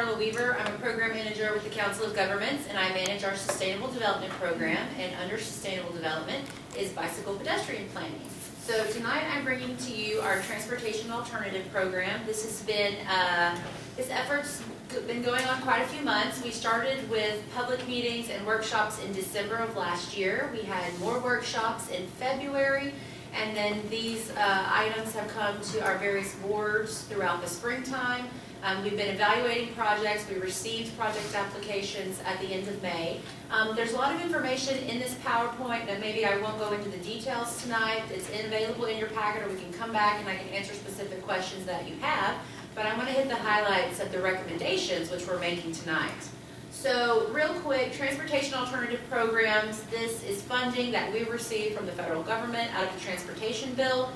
Karla Weaver. I'm a program manager with the Council of Governments, and I manage our Sustainable Development Program, and under Sustainable Development is Bicycle Pedestrian Planning. So tonight I'm bringing to you our Transportation Alternative Program. This effort's been going on quite a few months. We started with public meetings and workshops in December of last year. We had more workshops in February, and then these items have come to our various boards throughout the springtime. We've been evaluating projects. We received project applications at the end of May. There's a lot of information in this PowerPoint that maybe I won't go into the details tonight. It's available in your packet, or we can come back and I can answer specific questions that you have. But I want to hit the highlights of the recommendations which we're making tonight. So real quick, transportation alternative programs. This is funding that we receive from the federal government out of the transportation bill.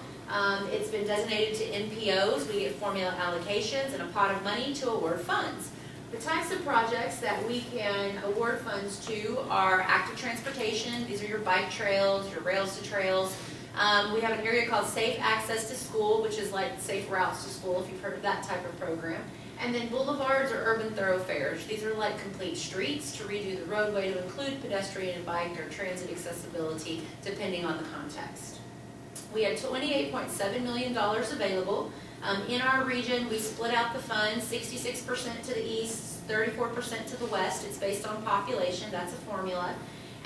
It's been designated to NPOs. We get formula allocations and a pot of money to award funds. The types of projects that we can award funds to are active transportation. These are your bike trails, your rails to trails. We have an area called Safe Access to School, which is like Safe Routes to School, if you've heard of that type of program. And then boulevards or urban thoroughfares. These are like complete streets to redo the roadway to include pedestrian and bike or transit accessibility, depending on the context. We had $28.7 million available. In our region, we split out the funds, 66% to the east, 34% to the west. It's based on population. That's a formula.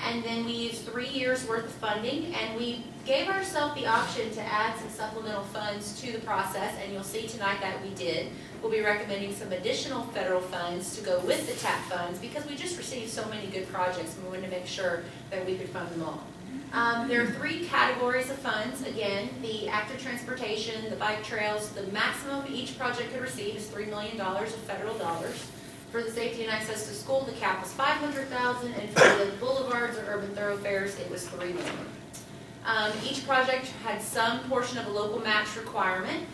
And then we used 3 years worth of funding, and we gave ourselves the option to add some supplemental funds to the process, and you'll see tonight that we did. We'll be recommending some additional federal funds to go with the TAP funds because we just received so many good projects, and we wanted to make sure that we could fund them all. There are 3 categories of funds. Again, the active transportation, the bike trails. The maximum each project could receive is $3 million of federal dollars. For the safety and access to school, the cap was $500,000, and for the boulevards or urban thoroughfares, it was $3 million. Each project had some portion of a local match requirement.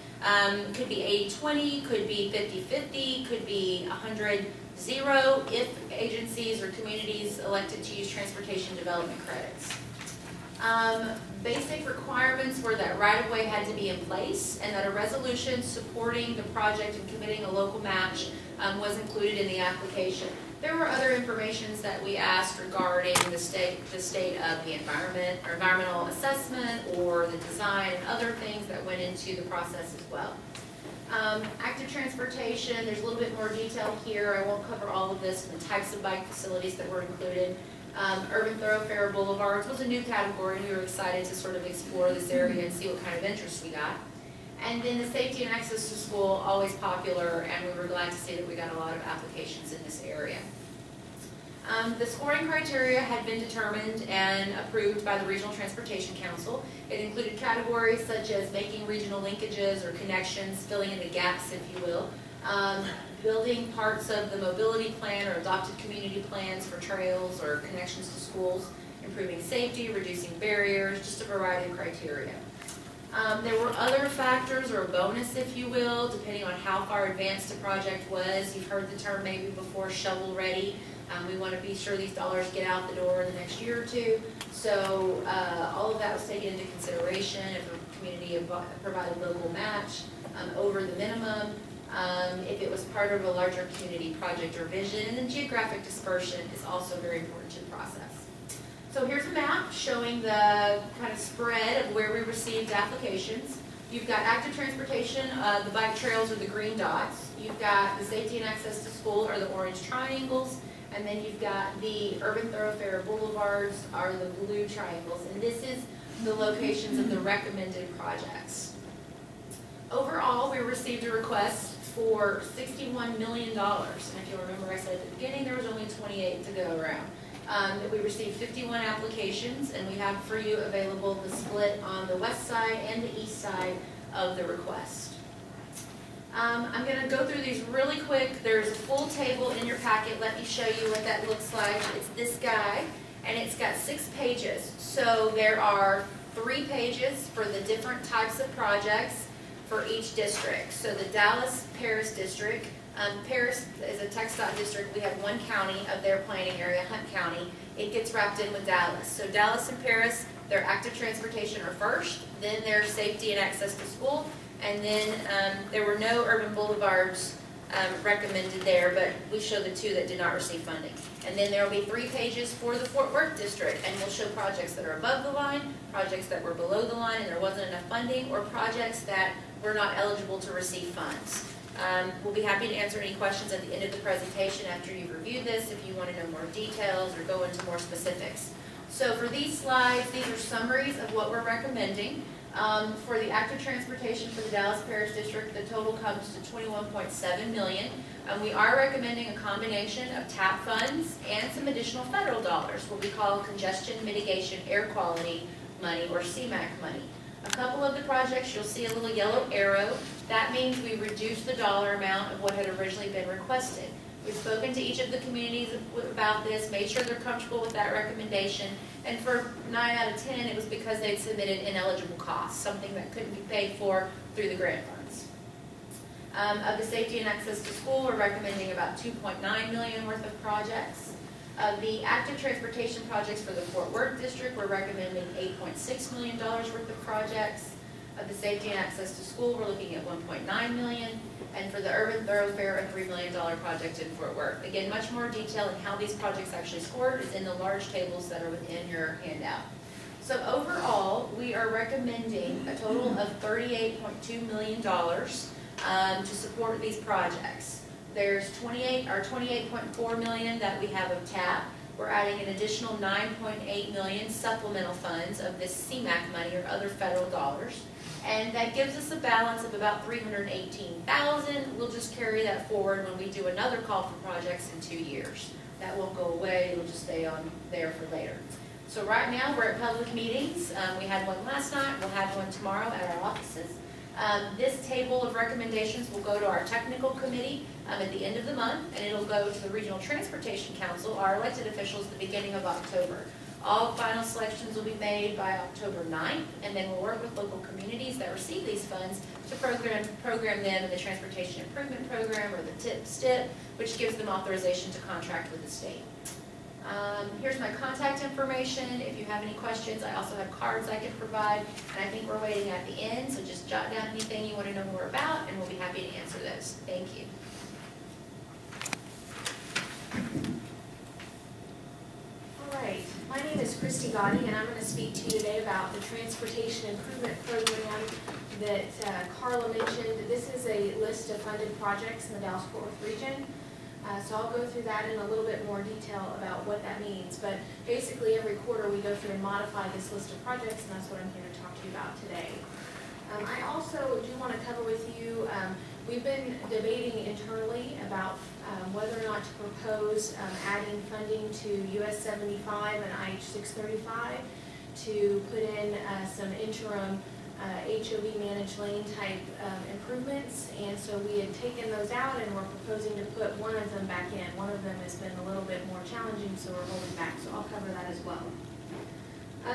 Could be 80-20, could be 50-50, could be 100-0 if agencies or communities elected to use transportation development credits. Basic requirements were that right-of-way had to be in place and that a resolution supporting the project and committing a local match was included in the application. There were other informations that we asked regarding the state of the environment, or environmental assessment, or the design, and other things that went into the process as well. Active transportation, there's a little bit more detail here. I won't cover all of this, and the types of bike facilities that were included. Urban thoroughfare boulevards was a new category, and we were excited to sort of explore this area and see what kind of interest we got. And then the safety and access to school, always popular, and we were glad to see that we got a lot of applications in this area. The scoring criteria had been determined and approved by the Regional Transportation Council. It included categories such as making regional linkages or connections, filling in the gaps, if you will, building parts of the mobility plan or adopted community plans for trails or connections to schools, improving safety, reducing barriers, just a variety of criteria. There were other factors, or a bonus, if you will, depending on how far advanced a project was. You've heard the term maybe before, shovel ready. We want to be sure these dollars get out the door in the next year or two. So all of that was taken into consideration. If a community provided local match over the minimum, if it was part of a larger community project or vision, and then geographic dispersion is also very important to the process. So here's a map showing the kind of spread of where we received applications. You've got active transportation, the bike trails are the green dots. You've got the safety and access to school are the orange triangles. And then you've got the urban thoroughfare boulevards are the blue triangles. And this is the locations of the recommended projects. Overall, we received a request for $61 million. And if you'll remember, I said at the beginning there was only 28 to go around. We received 51 applications, and we have for you available the split on the west side and the east side of the request. I'm going to go through these really quick. There's a full table in your packet. Let me show you what that looks like. It's this guy, and it's got 6 pages. So there are 3 pages for the different types of projects for each district. So the Dallas-Paris district. Paris is a TxDOT district. We have 1 county of their planning area, Hunt County. It gets wrapped in with Dallas. So Dallas and Paris, their active transportation are first, then their safety and access to school, and then there were no urban boulevards recommended there, but we show the 2 that did not receive funding. And then there will be 3 pages for the Fort Worth district, and we'll show projects that are above the line, projects that were below the line and there wasn't enough funding, or projects that were not eligible to receive funds. We'll be happy to answer any questions at the end of the presentation after you've reviewed this, if you want to know more details or go into more specifics. So for these slides, these are summaries of what we're recommending. For the active transportation for the Dallas Parish District, the total comes to $21.7 million. We are recommending a combination of TAP funds and some additional federal dollars, what we call congestion mitigation air quality money, or CMAQ money. A couple of the projects, you'll see a little yellow arrow. That means we reduced the dollar amount of what had originally been requested. We've spoken to each of the communities about this, made sure they're comfortable with that recommendation, and for 9 out of 10, it was because they'd submitted ineligible costs, something that couldn't be paid for through the grant funds. Of the safety and access to school, we're recommending about $2.9 million worth of projects. Of the active transportation projects for the Fort Worth district, we're recommending $8.6 million worth of projects. Of the safety and access to school, we're looking at $1.9 million. And for the urban thoroughfare, a $3 million project in Fort Worth. Again, much more detail in how these projects actually scored is in the large tables that are within your handout. So overall, we are recommending a total of $38.2 million to support these projects. There's $28.4 million that we have of TAP. We're adding an additional $9.8 million supplemental funds of this CMAQ money or other federal dollars. And that gives us a balance of about $318,000. We'll just carry that forward when we do another call for projects in 2 years. That won't go away, it'll just stay on there for later. So right now we're at public meetings. We had one last night, we'll have one tomorrow at our offices. This table of recommendations will go to our technical committee at the end of the month, and it'll go to the Regional Transportation Council, our elected officials, at the beginning of October. All final selections will be made by October 9th, and then we'll work with local communities that receive these funds to program them in the Transportation Improvement Program or the TIP-STIP, which gives them authorization to contract with the state. Here's my contact information. If you have any questions, I also have cards I can provide, and I think we're waiting at the end, so just jot down anything you want to know more about, and we'll be happy to answer those. Thank you. All right, my name is Christie Gotti, and I'm going to speak to you today about the Transportation Improvement Program that Karla mentioned. This is a list of funded projects in the Dallas-Fort Worth region. So I'll go through that in a little bit more detail about what that means. But basically every quarter we go through and modify this list of projects, and that's what I'm here to talk to you about today. I also do want to cover with you, we've been debating internally about whether or not to propose adding funding to US 75 and IH 635 to put in some interim HOV managed lane type improvements, and so we had taken those out and we're proposing to put one of them back in. One of them has been a little bit more challenging, so we're holding back, so I'll cover that as well.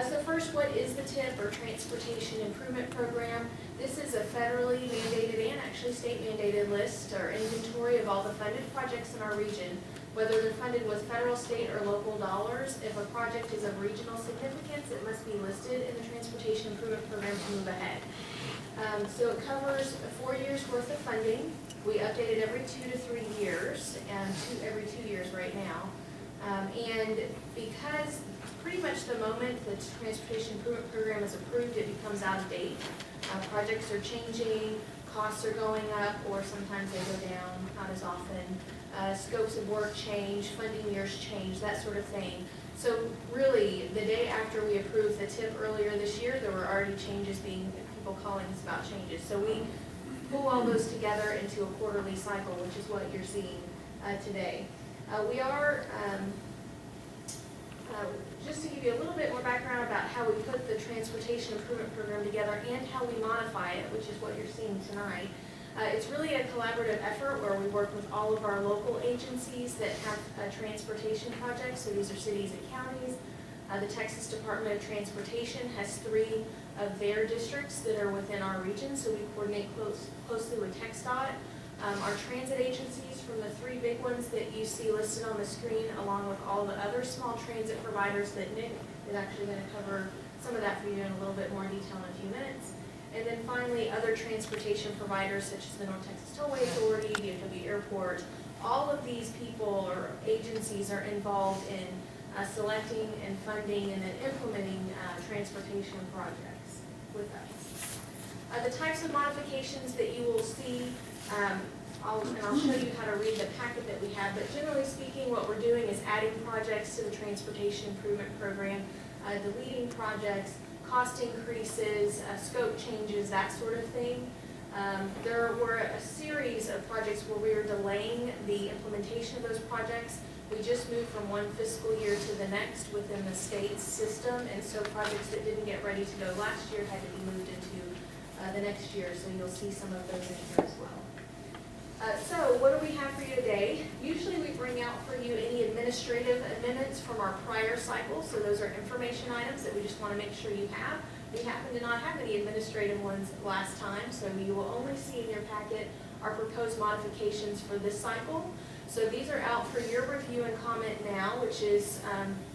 So first, what is the TIP, or Transportation Improvement Program? This is a federally mandated and actually state mandated list or inventory of all the funded projects in our region, whether they're funded with federal, state, or local dollars. If a project is of regional significance, it must be listed in the Transportation Improvement Program to move ahead. So it covers 4 years worth of funding. We update it every 2 to 3 years, and every 2 years right now. And because pretty much the moment the Transportation Improvement Program is approved, it becomes out of date. Projects are changing, costs are going up, or sometimes they go down, not as often. Scopes of work change, funding years change, that sort of thing. So really, the day after we approved the TIP earlier this year, there were already changes people calling us about changes. So we pull all those together into a quarterly cycle, which is what you're seeing today. We are, just to give you a little bit more background about how we put the Transportation Improvement Program together and how we modify it, which is what you're seeing tonight. It's really a collaborative effort where we work with all of our local agencies that have transportation projects. So these are cities and counties. The Texas Department of Transportation has 3 of their districts that are within our region, so we coordinate closely with TxDOT. Our transit agencies, from the 3 big ones that you see listed on the screen, along with all the other small transit providers that Nick is actually going to cover some of that for you in a little bit more detail in a few minutes. And then finally, other transportation providers such as the North Texas Tollway Authority, DFW Airport. All of these people or agencies are involved in selecting and funding and then implementing transportation projects with us. The types of modifications that you will see, I'll show you how to read the packet that we have, but generally speaking, what we're doing is adding projects to the Transportation Improvement Program, deleting projects, cost increases, scope changes, that sort of thing. There were a series of projects where we were delaying the implementation of those projects. We just moved from one fiscal year to the next within the state's system, and so projects that didn't get ready to go last year had to be moved into the next year, so you'll see some of those in here as well. So what do we have for you today? Usually we bring out for you any administrative amendments from our prior cycle, so those are information items that we just want to make sure you have. We happen to not have any administrative ones last time, so you will only see in your packet our proposed modifications for this cycle. So these are out for your review and comment now, which is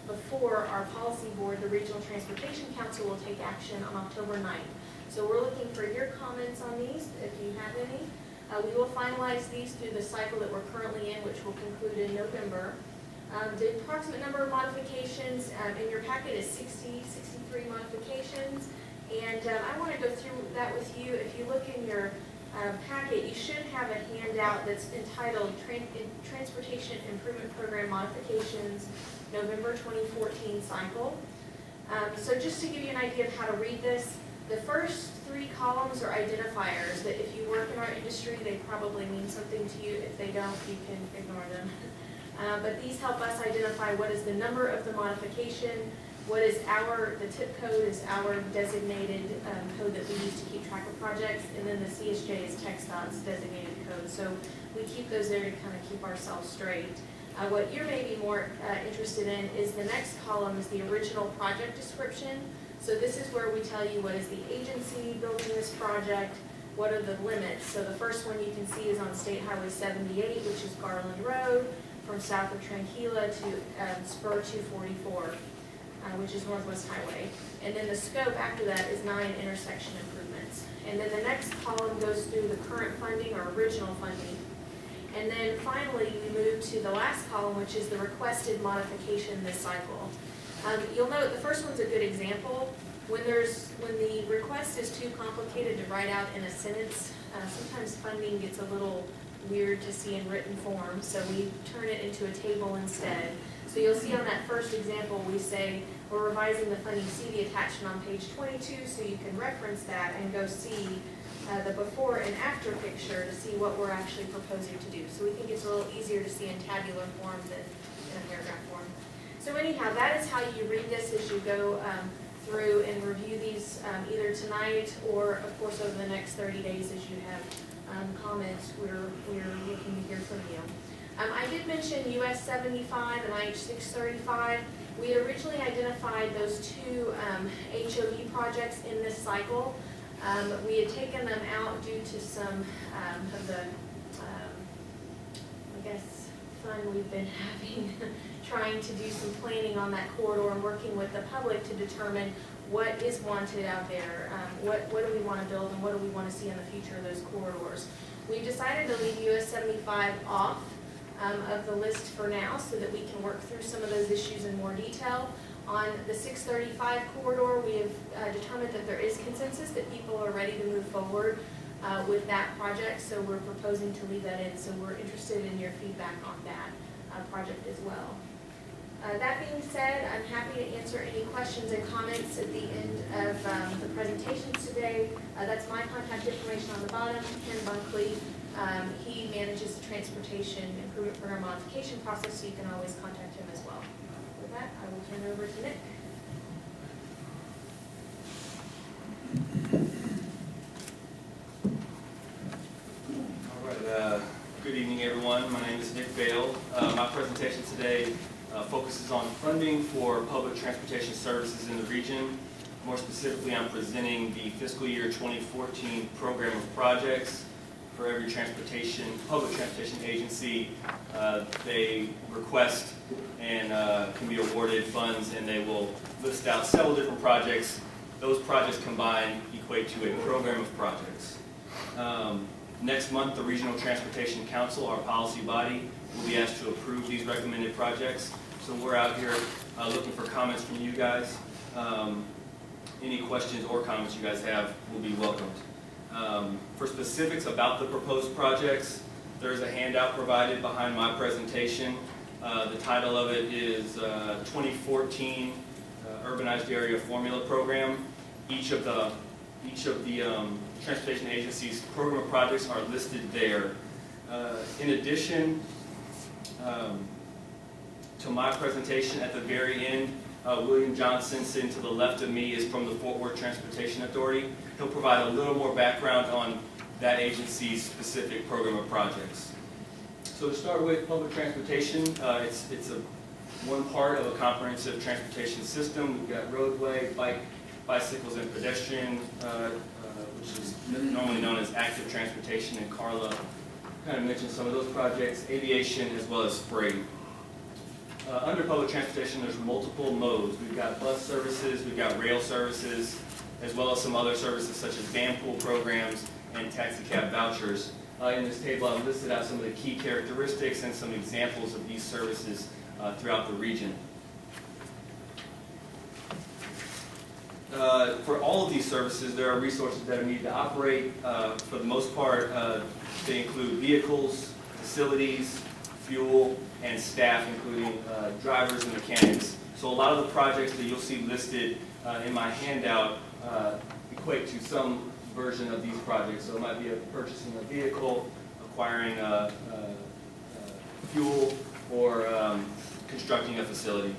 before our policy board, the Regional Transportation Council, will take action on October 9th. So we're looking for your comments on these, if you have any. We will finalize these through the cycle that we're currently in, which will conclude in November. The approximate number of modifications in your packet is 63 modifications. And I want to go through that with you. If you look in your packet, you should have a handout that's entitled Transportation Improvement Program Modifications, November 2014 cycle. So just to give you an idea of how to read this, the first 3 columns are identifiers that if you work in our industry, they probably mean something to you. If they don't, you can ignore them. But these help us identify what is the number of the modification, what is the tip code is our designated code that we use to keep track of projects, and then the CSJ is TxDOT's designated code. So we keep those there to kind of keep ourselves straight. What you're maybe more interested in is the next column is the original project description. So this is where we tell you what is the agency building this project, what are the limits. So the first one you can see is on State Highway 78, which is Garland Road, from south of Tranquila to Spur 244, which is Northwest Highway. And then the scope after that is 9 intersection improvements. And then the next column goes through the current funding or original funding. And then finally, we move to the last column, which is the requested modification this cycle. You'll note the first one's a good example. When the request is too complicated to write out in a sentence, sometimes funding gets a little weird to see in written form, so we turn it into a table instead. So you'll see on that first example, we say we're revising the funding. See the attachment on page 22, so you can reference that and go see the before and after picture to see what we're actually proposing to do. So we think it's a little easier to see in tabular form than in a paragraph form. So anyhow, that is how you read this as you go through and review these either tonight or, of course, over the next 30 days as you have comments. We're looking to hear from you. I did mention US 75 and IH 635. We originally identified those 2 HOV projects in this cycle. We had taken them out due to some of the, I guess, fun we've been having trying to do some planning on that corridor and working with the public to determine what is wanted out there, what do we want to build and what do we want to see in the future of those corridors. We decided to leave US 75 off of the list for now so that we can work through some of those issues in more detail. On the 635 corridor, we have determined that there is consensus that people are ready to move forward with that project, so we're proposing to leave that in. So we're interested in your feedback on that project as well. That being said, I'm happy to answer any questions and comments at the end of the presentations today. That's my contact information on the bottom. Ken Bunkley, he manages the Transportation Improvement Program modification process, so you can always contact him as well. With that, I will turn it over to Nick. All right. Good evening, everyone. My name is Nick Vail. My presentation today focuses on funding for public transportation services in the region. More specifically, I'm presenting the fiscal year 2014 program of projects. For every public transportation agency, they request and can be awarded funds, and they will list out several different projects. those projects combined equate to a program of projects. Next month, the Regional Transportation Council, our policy body, will be asked to approve these recommended projects. So we're out here looking for comments from you guys. Any questions or comments you guys have will be welcomed. For specifics about the proposed projects, there's a handout provided behind my presentation. The title of it is 2014 Urbanized Area Formula Program. Each of the transportation agencies' program of projects are listed there. In addition to my presentation, at the very end, William Johnson, sitting to the left of me, is from the Fort Worth Transportation Authority. He'll provide a little more background on that agency's specific program of projects. So to start with public transportation, it's one part of a comprehensive transportation system. We've got roadway, bicycles, and pedestrian, which is normally known as active transportation, and Karla kind of mentioned some of those projects, aviation, as well as freight. Under public transportation, there's multiple modes. We've got bus services, we've got rail services, as well as some other services such as van pool programs and taxi cab vouchers. In this table, I've listed out some of the key characteristics and some examples of these services throughout the region. For all of these services, there are resources that are needed to operate. For the most part, they include vehicles, facilities, fuel, and staff, including drivers and mechanics. So a lot of the projects that you'll see listed in my handout equate to some version of these projects. So it might be purchasing a vehicle, acquiring fuel, or constructing a facility.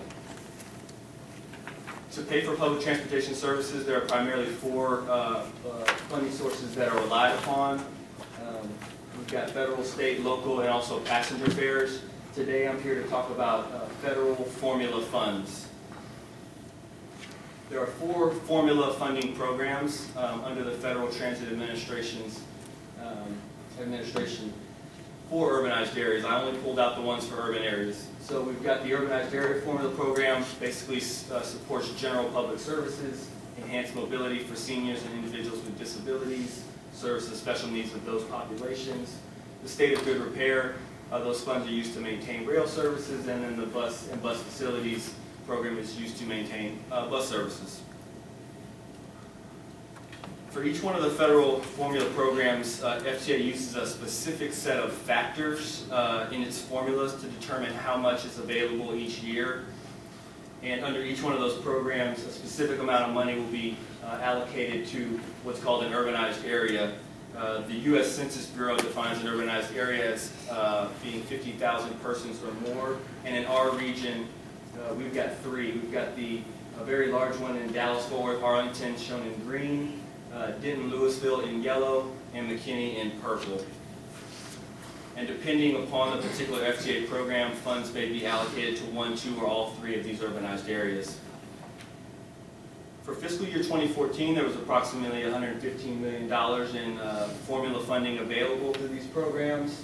To pay for public transportation services, there are primarily four funding sources that are relied upon. We've got federal, state, local, and also passenger fares. Today I'm here to talk about federal formula funds. There are four formula funding programs under the Federal Transit Administration's administration for urbanized areas. I only pulled out the ones for urban areas. So we've got the Urbanized Area Formula Program, basically supports general public services, enhanced mobility for seniors and individuals with disabilities, serves the special needs of those populations. The State of Good Repair, those funds are used to maintain rail services, and then the bus and bus facilities program is used to maintain bus services. For each one of the federal formula programs, FTA uses a specific set of factors in its formulas to determine how much is available each year. And under each one of those programs, a specific amount of money will be allocated to what's called an urbanized area. The U.S. Census Bureau defines an urbanized area as being 50,000 persons or more. And in our region, we've got three. We've got a very large one in Dallas-Fort Worth, Arlington, shown in green, Denton-Louisville in yellow, and McKinney in purple. And depending upon the particular FTA program, funds may be allocated to one, two, or all three of these urbanized areas. For fiscal year 2014, there was approximately $115 million in formula funding available to these programs.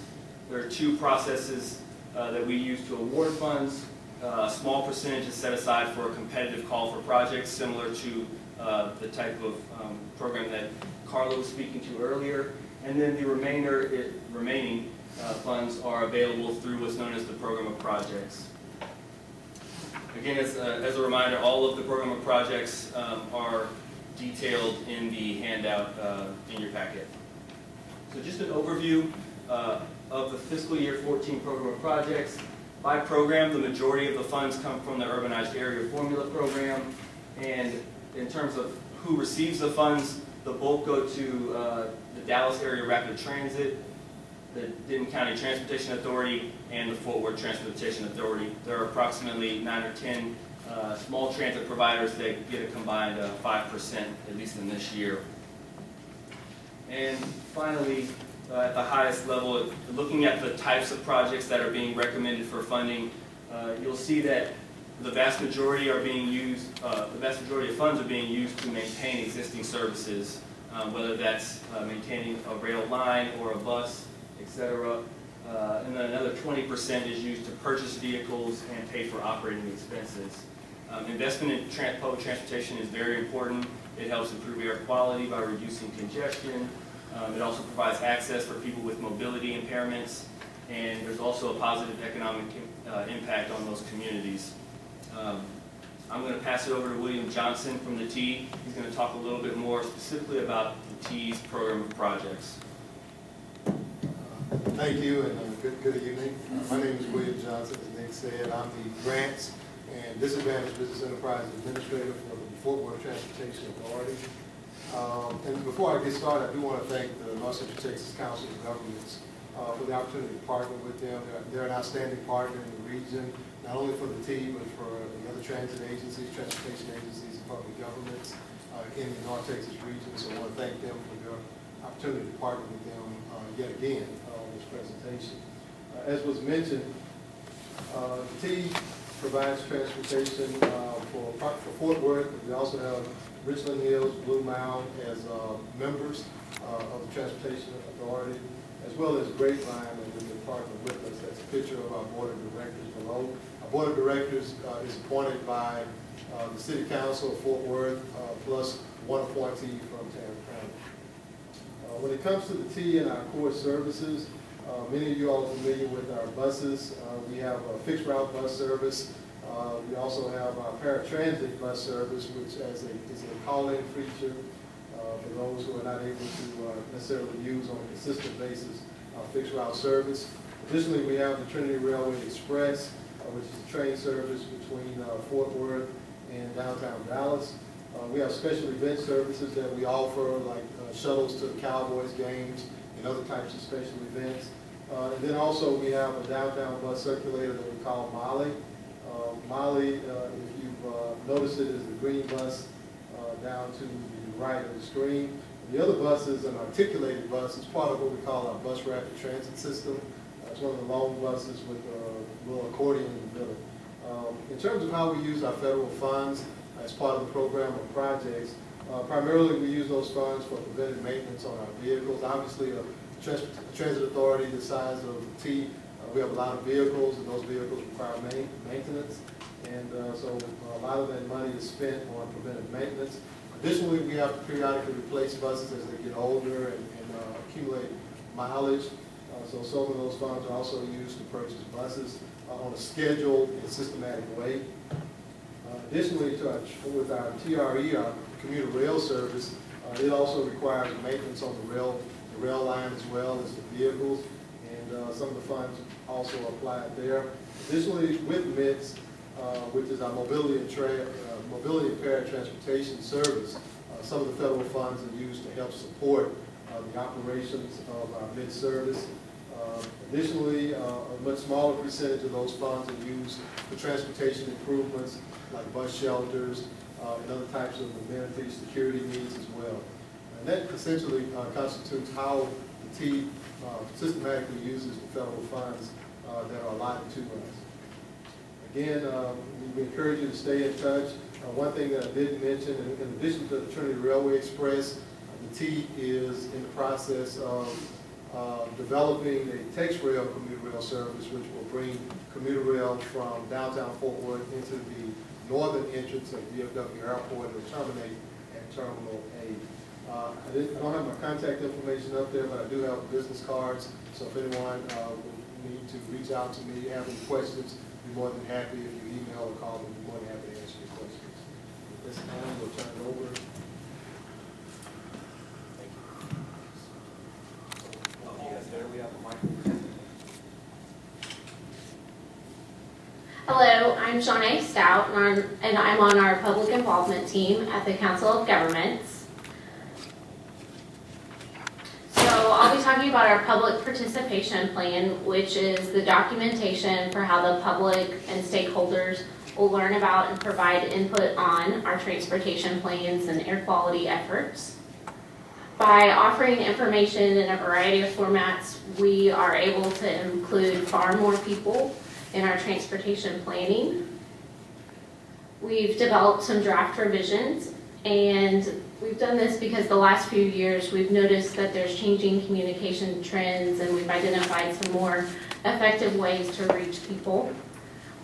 There are two processes that we use to award funds. A small percentage is set aside for a competitive call for projects, similar to the type of program that Karla was speaking to earlier. And then the remaining funds are available through what's known as the program of projects. Again, as a reminder, all of the program of projects are detailed in the handout in your packet. So just an overview of the fiscal year 14 program of projects. By program, the majority of the funds come from the Urbanized Area Formula Program. And in terms of who receives the funds, the bulk go to the Dallas Area Rapid Transit, the Denton County Transportation Authority, and the Fort Worth Transportation Authority. There are approximately 9 or 10 small transit providers that get a combined 5%, at least in this year. And finally, at the highest level, looking at the types of projects that are being recommended for funding, you'll see that the vast majority are being used, the vast majority of funds are being used to maintain existing services, whether that's maintaining a rail line or a bus, etc. And then another 20% is used to purchase vehicles and pay for operating expenses. Investment in public transportation is very important. It helps improve air quality by reducing congestion. It also provides access for people with mobility impairments, and there's also a positive economic impact on those communities. I'm going to pass it over to William Johnson from the T. He's going to talk a little bit more specifically about the T's program of projects. Thank you, and good evening. My name is William Johnson. As Nick said, I'm the Grants and Disadvantaged Business Enterprise Administrator for the Fort Worth Transportation Authority. And before I get started, I do want to thank the North Central Texas Council of Governments for the opportunity to partner with them. They're an outstanding partner in the region, not only for the T, but for the other transit agencies, transportation agencies, and public governments in the North Texas region. So I want to thank them for their opportunity to partner with them yet again on this presentation. As was mentioned, the T provides transportation for Fort Worth. We also have Richland Hills, Blue Mound as members of the Transportation Authority, as well as Grapevine, and they've been partnered with us. That's a picture of our board of directors below. Our board of directors is appointed by the City Council of Fort Worth, plus one appointee from Tarrant County. When it comes to the T and our core services, many of you all are familiar with our buses. We have a fixed route bus service. We also have our paratransit bus service, which is a call-in feature for those who are not able to necessarily use on a consistent basis fixed route service. Additionally, we have the Trinity Railway Express, which is a train service between Fort Worth and downtown Dallas. We have special event services that we offer, like shuttles to the Cowboys games and other types of special events. And then also we have a downtown bus circulator that we call Molly. Molly, if you've noticed it, is the green bus down to the right of the screen. The other bus is an articulated bus. It's part of what we call our bus rapid transit system. It's one of the long buses with a little accordion in the middle. In terms of how we use our federal funds as part of the program of projects, primarily we use those funds for preventive maintenance on our vehicles. Obviously, a transit authority the size of the T, we have a lot of vehicles, and those vehicles require maintenance. And so a lot of that money is spent on preventive maintenance. Additionally, we have to periodically replace buses as they get older and accumulate mileage. So some of those funds are also used to purchase buses on a scheduled and systematic way. Additionally, with our TRE, our commuter rail service, it also requires maintenance on the rail line as well as the vehicles, and some of the funds also apply there. Additionally, with MITS, which is our mobility impaired transportation service, some of the federal funds are used to help support the operations of our MITS service. Additionally, a much smaller percentage of those funds are used for transportation improvements like bus shelters and other types of amenities, security needs as well. And that essentially constitutes how the T systematically uses the federal funds that are allotted to us. Again, we encourage you to stay in touch. One thing that I didn't mention, in addition to the Trinity Railway Express, the T is in the process of developing a TexRail commuter rail service, which will bring commuter rail from downtown Fort Worth into the northern entrance of DFW Airport and terminate at Terminal A. I don't have my contact information up there, but I do have business cards. So if anyone would need to reach out to me, have any questions, I'd be more than happy. If you email or call me, I'd be more than happy to answer your questions. At this time, we'll turn it over. Hello, I'm Jahnae Stout, and I'm on our public involvement team at the Council of Governments. So I'll be talking about our public participation plan, which is the documentation for how the public and stakeholders will learn about and provide input on our transportation plans and air quality efforts. By offering information in a variety of formats, we are able to include far more people in our transportation planning. We've developed some draft revisions, and we've done this because the last few years we've noticed that there's changing communication trends, and we've identified some more effective ways to reach people.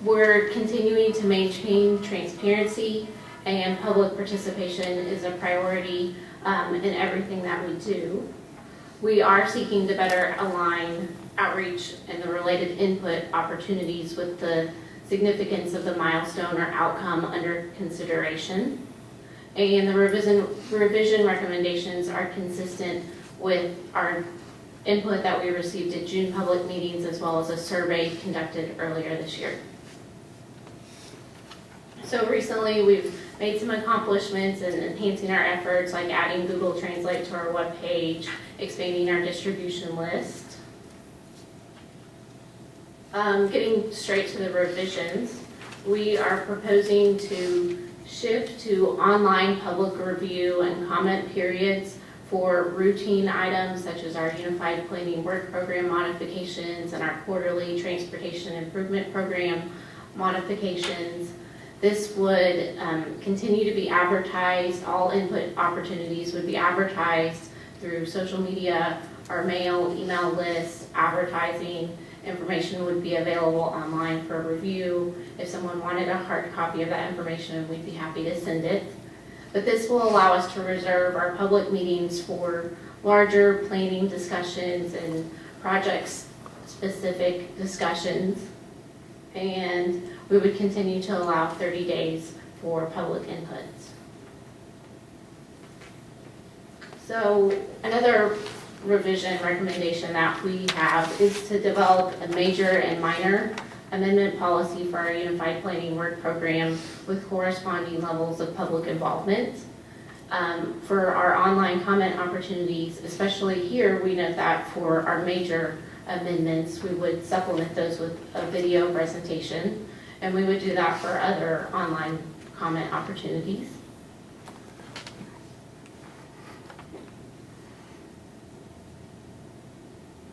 We're continuing to maintain transparency, and public participation is a priority in everything that we do. We are seeking to better align outreach and the related input opportunities with the significance of the milestone or outcome under consideration. And the revision recommendations are consistent with our input that we received at June public meetings, as well as a survey conducted earlier this year. So recently we've made some accomplishments in enhancing our efforts, like adding Google Translate to our webpage, expanding our distribution list. Getting straight to the revisions, we are proposing to shift to online public review and comment periods for routine items such as our Unified Planning Work Program modifications and our quarterly Transportation Improvement Program modifications. This would continue to be advertised. All input opportunities would be advertised through social media, our mail, email lists, advertising. Information would be available online for review. If someone wanted a hard copy of that information, we'd be happy to send it. But this will allow us to reserve our public meetings for larger planning discussions and project-specific discussions. And we would continue to allow 30 days for public inputs. So another revision recommendation that we have is to develop a major and minor amendment policy for our Unified Planning Work Program with corresponding levels of public involvement. For our online comment opportunities, especially here, we note that for our major amendments, we would supplement those with a video presentation, and we would do that for other online comment opportunities.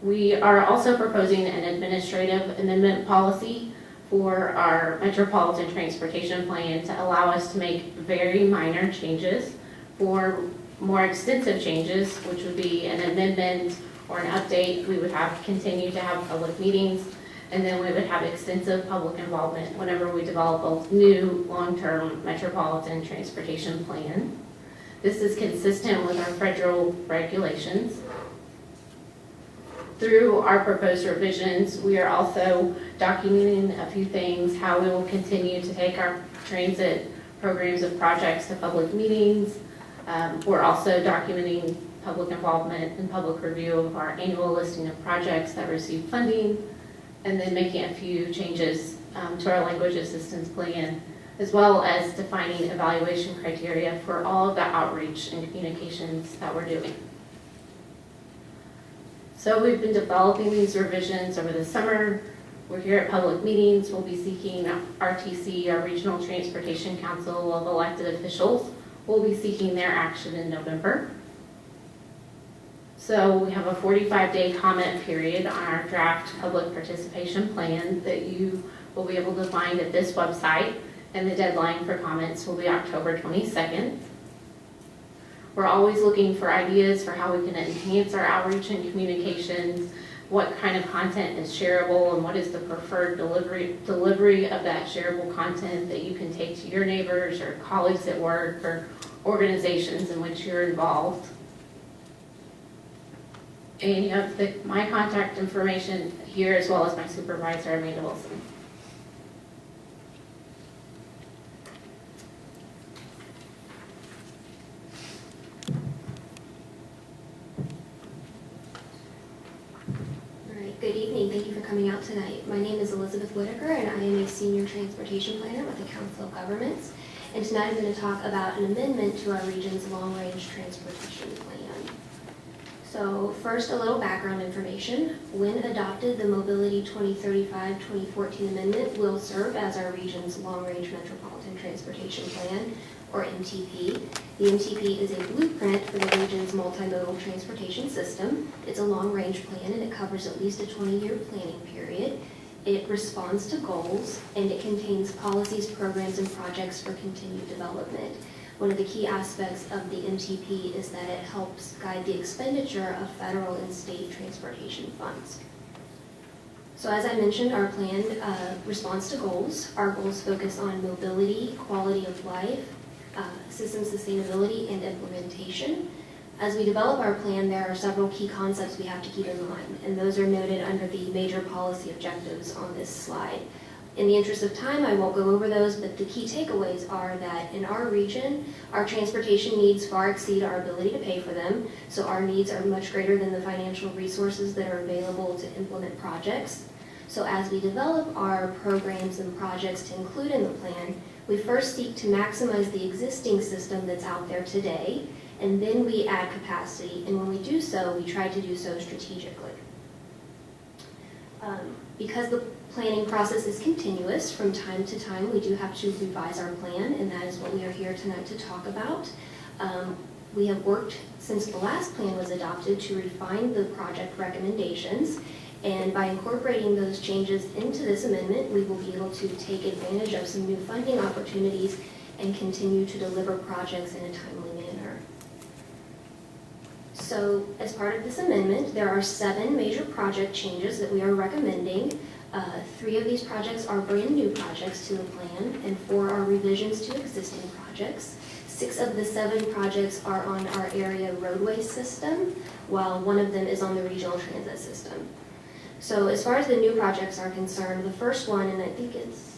We are also proposing an administrative amendment policy for our Metropolitan Transportation Plan to allow us to make very minor changes. For more extensive changes, which would be an amendment or an update, we would continue to have public meetings, and then we would have extensive public involvement whenever we develop a new long-term Metropolitan Transportation Plan. This is consistent with our federal regulations. Through our proposed revisions, we are also documenting a few things, how we will continue to take our transit programs of projects to public meetings. We're also documenting public involvement and public review of our annual listing of projects that receive funding, and then making a few changes to our language assistance plan, as well as defining evaluation criteria for all of the outreach and communications that we're doing. So we've been developing these revisions over the summer. We're here at public meetings. We'll be seeking RTC, our Regional Transportation Council of elected officials. We'll be seeking their action in November. So we have a 45-day comment period on our draft public participation plan that you will be able to find at this website, and the deadline for comments will be October 22nd. We're always looking for ideas for how we can enhance our outreach and communications, what kind of content is shareable, and what is the preferred delivery of that shareable content that you can take to your neighbors or colleagues at work or organizations in which you're involved. And you have my contact information here, as well as my supervisor, Amanda Wilson. Good evening. Thank you for coming out tonight. My name is Elisabeth Whitaker, and I am a senior transportation planner with the Council of Governments. And tonight I'm going to talk about an amendment to our region's long-range transportation plan. So first, a little background information. When adopted, the Mobility 2035-2014 amendment will serve as our region's long-range metropolitan transportation plan, or MTP. The MTP is a blueprint for the region's multimodal transportation system. It's a long-range plan, and it covers at least a 20-year planning period. It responds to goals, and it contains policies, programs, and projects for continued development. One of the key aspects of the MTP is that it helps guide the expenditure of federal and state transportation funds. So as I mentioned, our plan responds to goals. Our goals focus on mobility, quality of life, system sustainability, and implementation. As we develop our plan, there are several key concepts we have to keep in mind, and those are noted under the major policy objectives on this slide. In the interest of time, I won't go over those, but the key takeaways are that in our region, our transportation needs far exceed our ability to pay for them, so our needs are much greater than the financial resources that are available to implement projects. So as we develop our programs and projects to include in the plan, we first seek to maximize the existing system that's out there today, and then we add capacity, and when we do so, we try to do so strategically. Because the planning process is continuous, from time to time we do have to revise our plan, and that is what we are here tonight to talk about. We have worked since the last plan was adopted to refine the project recommendations, and by incorporating those changes into this amendment, we will be able to take advantage of some new funding opportunities and continue to deliver projects in a timely manner. So as part of this amendment, there are 7 major project changes that we are recommending. 3 of these projects are brand new projects to the plan, and 4 are revisions to existing projects. 6 of the 7 projects are on our area roadway system, while 1 of them is on the regional transit system. So as far as the new projects are concerned, the first one, and I think it's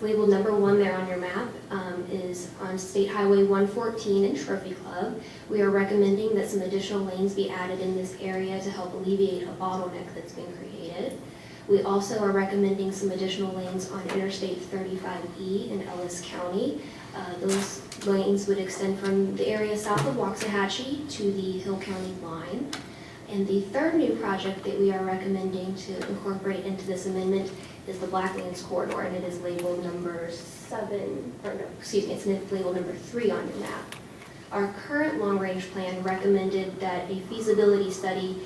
labeled number 1 there on your map, is on State Highway 114 in Trophy Club. We are recommending that some additional lanes be added in this area to help alleviate a bottleneck that's been created. We also are recommending some additional lanes on Interstate 35E in Ellis County. Those lanes would extend from the area south of Waxahachie to the Hill County line. And the third new project that we are recommending to incorporate into this amendment is the Blacklands Corridor, and it is labeled number 7, or no, excuse me, it's labeled number 3 on your map. Our current long-range plan recommended that a feasibility study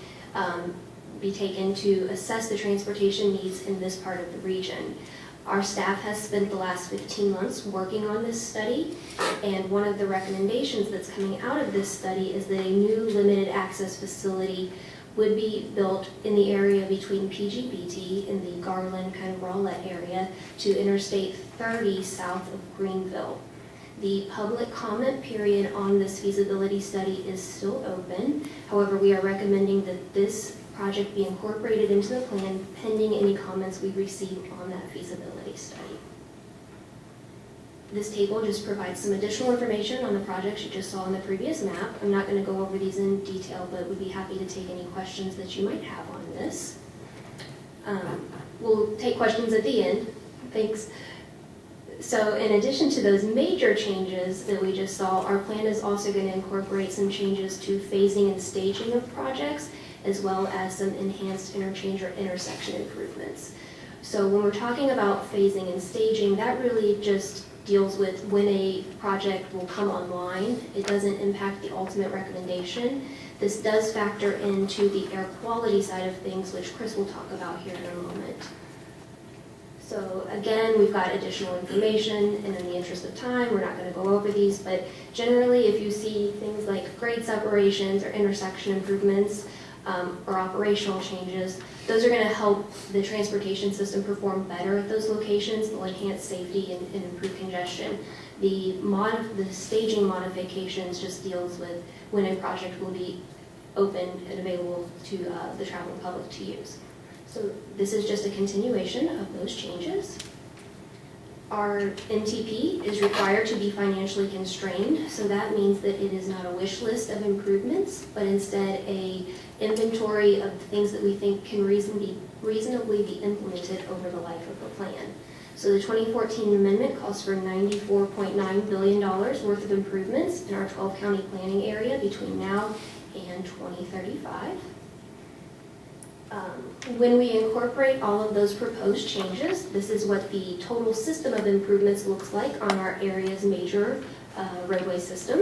be taken to assess the transportation needs in this part of the region. Our staff has spent the last 15 months working on this study, and one of the recommendations that's coming out of this study is that a new limited access facility would be built in the area between PGBT in the Garland kind of Rowlett area to Interstate 30 south of Greenville. The public comment period on this feasibility study is still open. However, we are recommending that this project be incorporated into the plan pending any comments we receive on that feasibility study. This table just provides some additional information on the projects you just saw on the previous map. I'm not going to go over these in detail, but would be happy to take any questions that you might have on this. We'll take questions at the end. Thanks. So in addition to those major changes that we just saw, our plan is also going to incorporate some changes to phasing and staging of projects, as well as some enhanced interchange or intersection improvements. So when we're talking about phasing and staging, that really just deals with when a project will come online. It doesn't impact the ultimate recommendation. This does factor into the air quality side of things, which Chris will talk about here in a moment. So again, we've got additional information, and in the interest of time, we're not going to go over these, but generally if you see things like grade separations or intersection improvements, or operational changes, those are going to help the transportation system perform better at those locations. They'll enhance safety and improve congestion. The staging modifications just deals with when a project will be open and available to the traveling public to use. So this is just a continuation of those changes. Our MTP is required to be financially constrained, so that means that it is not a wish list of improvements, but instead a inventory of things that we think can reasonably be implemented over the life of the plan. So the 2014 amendment calls for $94.9 billion worth of improvements in our 12-county planning area between now and 2035. When we incorporate all of those proposed changes, this is what the total system of improvements looks like on our area's major roadway system.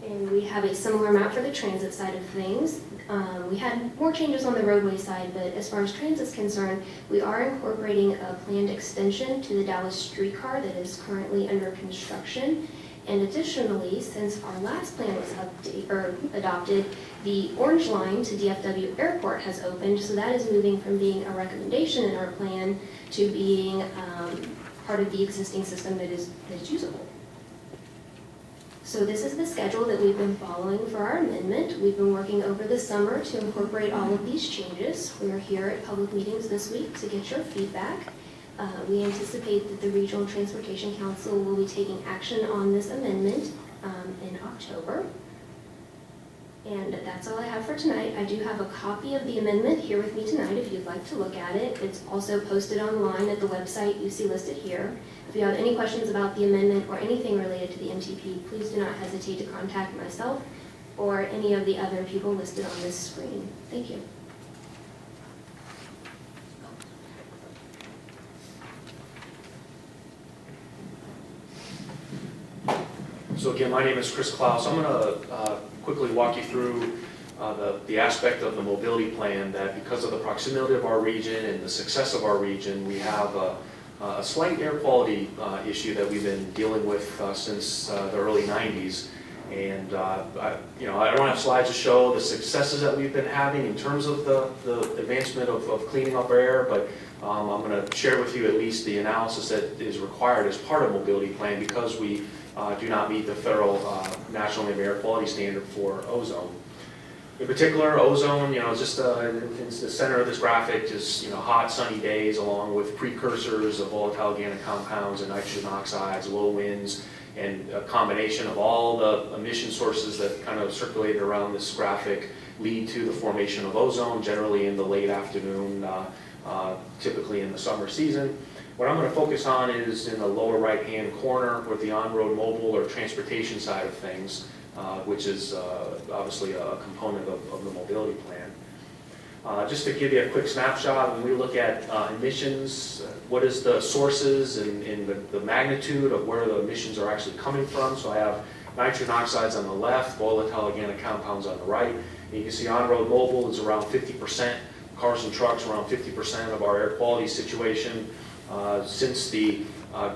And we have a similar map for the transit side of things. We had more changes on the roadway side, but as far as transit's concerned, we are incorporating a planned extension to the Dallas streetcar that is currently under construction. And additionally, since our last plan was adopted, the orange line to DFW Airport has opened, so that is moving from being a recommendation in our plan to being part of the existing system that is usable. So this is the schedule that we've been following for our amendment. We've been working over the summer to incorporate all of these changes. We are here at public meetings this week to get your feedback. We anticipate that the Regional Transportation Council will be taking action on this amendment in October. And that's all I have for tonight. I do have a copy of the amendment here with me tonight if you'd like to look at it. It's also posted online at the website you see listed here. If you have any questions about the amendment or anything related to the MTP, please do not hesitate to contact myself or any of the other people listed on this screen. Thank you. So again, my name is Klaus. I'm going to quickly walk you through the aspect of the mobility plan that because of the proximity of our region and the success of our region, we have a slight air quality issue that we've been dealing with since the early 90s. And I don't have slides to show the successes that we've been having in terms of the advancement of cleaning up our air, but I'm going to share with you at least the analysis that is required as part of mobility plan because we do not meet the federal national air quality standard for ozone. In particular, ozone, just in the center of this graphic, just hot, sunny days along with precursors of volatile organic compounds and nitrogen oxides, low winds, and a combination of all the emission sources that kind of circulated around this graphic lead to the formation of ozone, generally in the late afternoon, typically in the summer season. What I'm going to focus on is in the lower right-hand corner with the on-road mobile or transportation side of things, which is obviously a component of the mobility plan. Just to give you a quick snapshot, when we look at emissions, what is the sources and the magnitude of where the emissions are actually coming from. So I have nitrogen oxides on the left, volatile organic compounds on the right. And you can see on-road mobile is around 50%, cars and trucks around 50% of our air quality situation. Since the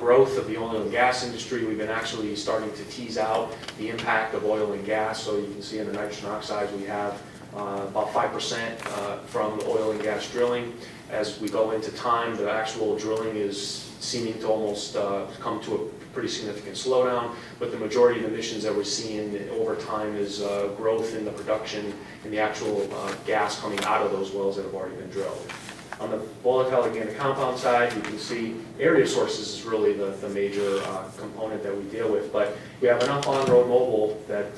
growth of the oil and gas industry, we've been actually starting to tease out the impact of oil and gas. So you can see in the nitrogen oxides we have about 5% from the oil and gas drilling. As we go into time, the actual drilling is seeming to almost come to a pretty significant slowdown, but the majority of the emissions that we're seeing over time is growth in the production and the actual gas coming out of those wells that have already been drilled. On the volatile organic compound side, you can see area sources is really the major component that we deal with. But we have enough on-road mobile that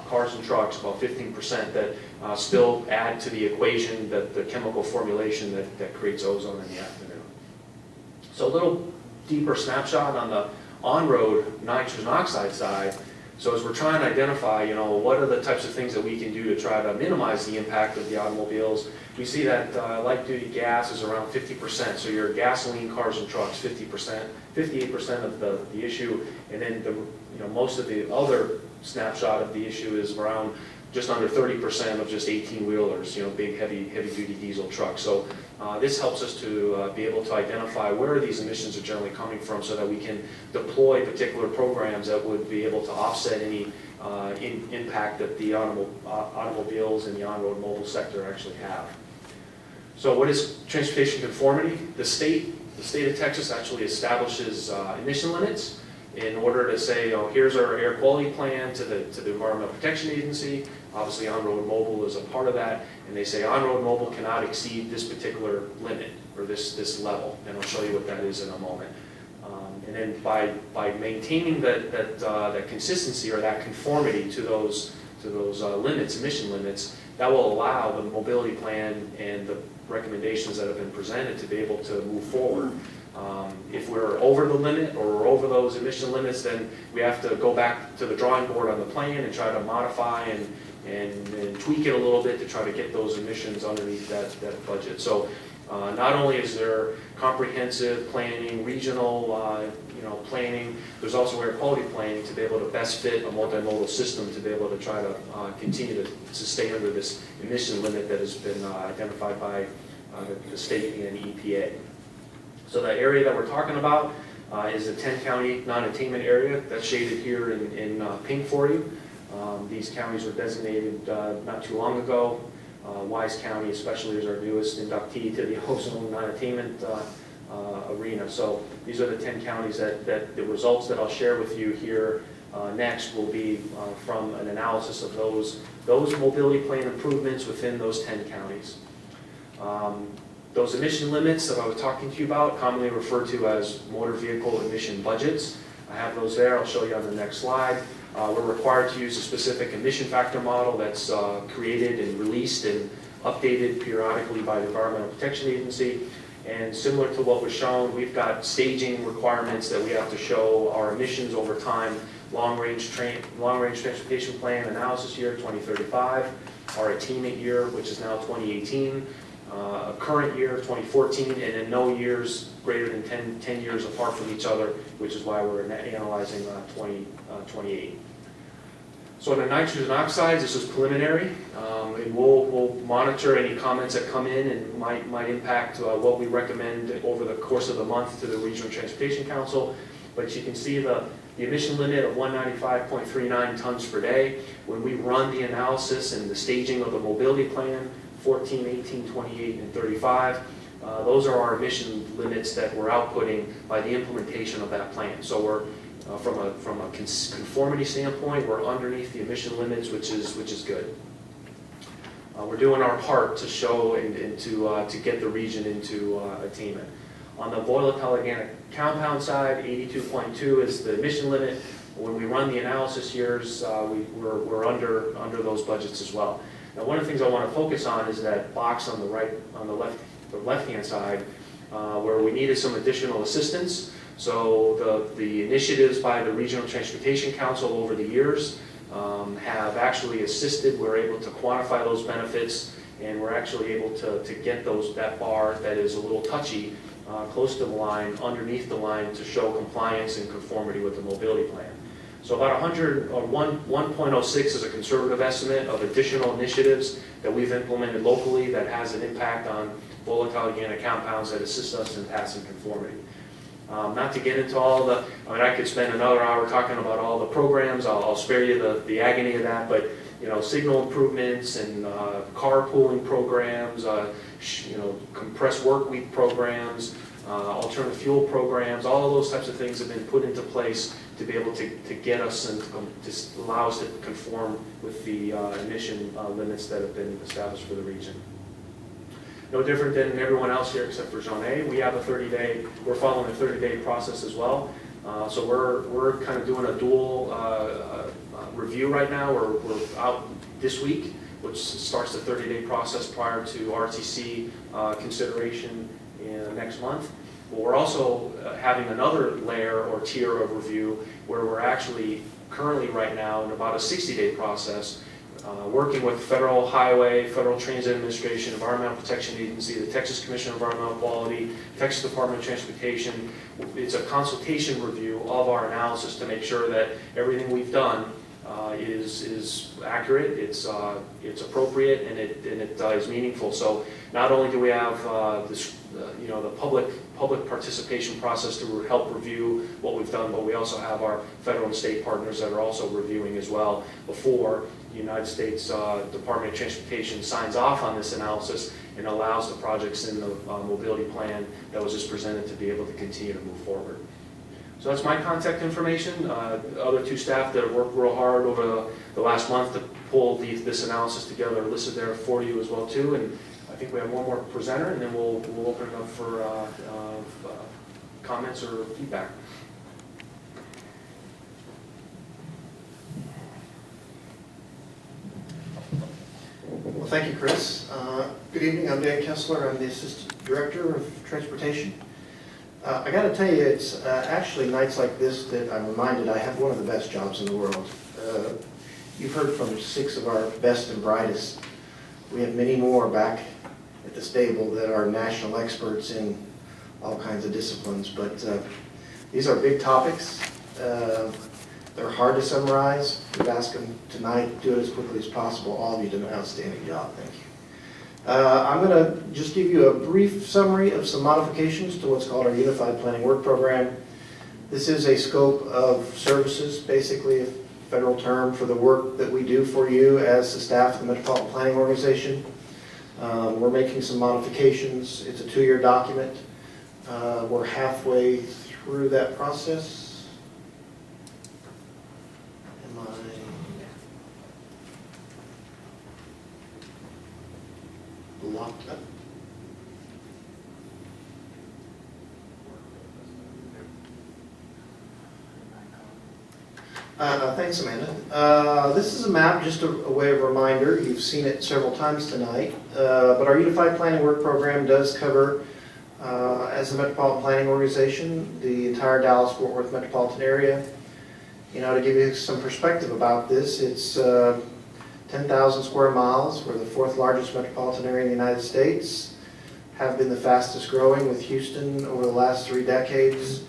cars and trucks, about 15%, that still add to the equation, that the chemical formulation that creates ozone in the afternoon. So a little deeper snapshot on the on-road nitrogen oxide side. So as we're trying to identify, what are the types of things that we can do to try to minimize the impact of the automobiles, we see that light-duty gas is around 50%. So your gasoline cars and trucks, 50%, 58% of the issue, and then most of the other snapshot of the issue is around just under 30% of just 18-wheelers, big heavy-duty diesel trucks. So this helps us to be able to identify where these emissions are generally coming from so that we can deploy particular programs that would be able to offset any impact that the automobiles and the on-road mobile sector actually have. So what is transportation conformity? The state of Texas actually establishes emission limits in order to say, here's our air quality plan to the Environmental Protection Agency. Obviously, on-road mobile is a part of that, and they say on-road mobile cannot exceed this particular limit or this level, and I'll show you what that is in a moment. And then by maintaining that consistency or that conformity to those limits, emission limits, that will allow the mobility plan and the recommendations that have been presented to be able to move forward. If we're over the limit or we're over those emission limits, then we have to go back to the drawing board on the plan and try to modify and tweak it a little bit to try to get those emissions underneath that budget. So not only is there comprehensive planning, regional planning, there's also air quality planning to be able to best fit a multimodal system to be able to try to continue to stay under this emission limit that has been identified by the state and EPA. So the area that we're talking about, is a 10-county non-attainment area that's shaded here in pink for you. These counties were designated not too long ago. Wise County especially is our newest inductee to the ozone non-attainment arena. So these are the 10 counties that the results that I'll share with you here next will be from an analysis of those mobility plan improvements within those 10 counties. Those emission limits that I was talking to you about, commonly referred to as motor vehicle emission budgets. I have those there. I'll show you on the next slide. We're required to use a specific emission factor model that's created and released and updated periodically by the Environmental Protection Agency. And similar to what was shown, we've got staging requirements that we have to show our emissions over time. Long-range transportation plan analysis year 2035, our attainment year, which is now 2018, a current year 2014, and then no years greater than 10 years apart from each other, which is why we're analyzing 2028. So on the nitrogen oxides, this is preliminary. And we'll monitor any comments that come in and might impact what we recommend over the course of the month to the Regional Transportation Council. But you can see the emission limit of 195.39 tons per day. When we run the analysis and the staging of the mobility plan, 14, 18, 28, and 35, those are our emission limits that we're outputting by the implementation of that plan. So we're from a conformity standpoint, we're underneath the emission limits, which is good. We're doing our part to show and to get the region into attainment. On the volatile organic compound side, 82.2 is the emission limit. When we run the analysis years, we're under those budgets as well. Now, one of the things I want to focus on is that box on the left-hand side, where we needed some additional assistance. So the initiatives by the Regional Transportation Council over the years have actually assisted. We're able to quantify those benefits, and we're actually able to get that bar that is a little touchy close to the line, underneath the line, to show compliance and conformity with the mobility plan. So about 1.06 is a conservative estimate of additional initiatives that we've implemented locally that has an impact on volatile organic compounds that assist us in passing conformity. Not to get into all the, I could spend another hour talking about all the programs. I'll spare you the agony of that, but signal improvements and carpooling programs, compressed work week programs, alternative fuel programs, all of those types of things have been put into place to be able to get us and to allow us to conform with the emission limits that have been established for the region. No different than everyone else here except for Jahnae. We have we're following a 30-day process as well. So we're kind of doing a dual review right now. We're out this week, which starts the 30-day process prior to RTC consideration next month. But we're also having another layer or tier of review where we're actually currently right now in about a 60-day process working with Federal Highway, Federal Transit Administration, Environmental Protection Agency, the Texas Commission on Environmental Quality, Texas Department of Transportation. It's a consultation review of our analysis to make sure that everything we've done is accurate, it's appropriate, and it is meaningful. So not only do we have the public participation process to help review what we've done, but we also have our federal and state partners that are also reviewing as well before the United States Department of Transportation signs off on this analysis and allows the projects in the mobility plan that was just presented to be able to continue to move forward. So that's my contact information. The other two staff that have worked real hard over the last month to pull this analysis together are listed there for you as well too. And I think we have one more presenter, and then we'll open it up for comments or feedback. Well, thank you, Chris. Good evening. I'm Dan Kessler. I'm the Assistant Director of Transportation. I got to tell you, it's actually nights like this that I'm reminded I have one of the best jobs in the world. You've heard from 6 of our best and brightest. We have many more back at the stable that are national experts in all kinds of disciplines, but these are big topics. They're hard to summarize. We've asked them tonight to do it as quickly as possible. All of you did an outstanding job. Thank you. I'm going to just give you a brief summary of some modifications to what's called our Unified Planning Work Program. This is a scope of services, basically a federal term for the work that we do for you as the staff of the Metropolitan Planning Organization. We're making some modifications. It's a 2-year document. We're halfway through that process. Am I? Locked up? Thanks, Amanda. This is a map, just a way of reminder. You've seen it several times tonight. But our Unified Planning Work Program does cover, as the Metropolitan Planning Organization, the entire Dallas-Fort Worth metropolitan area. You know, to give you some perspective about this, it's 10,000 square miles. We're the 4th largest metropolitan area in the United States. Have been the fastest growing, with Houston over the last 3 decades.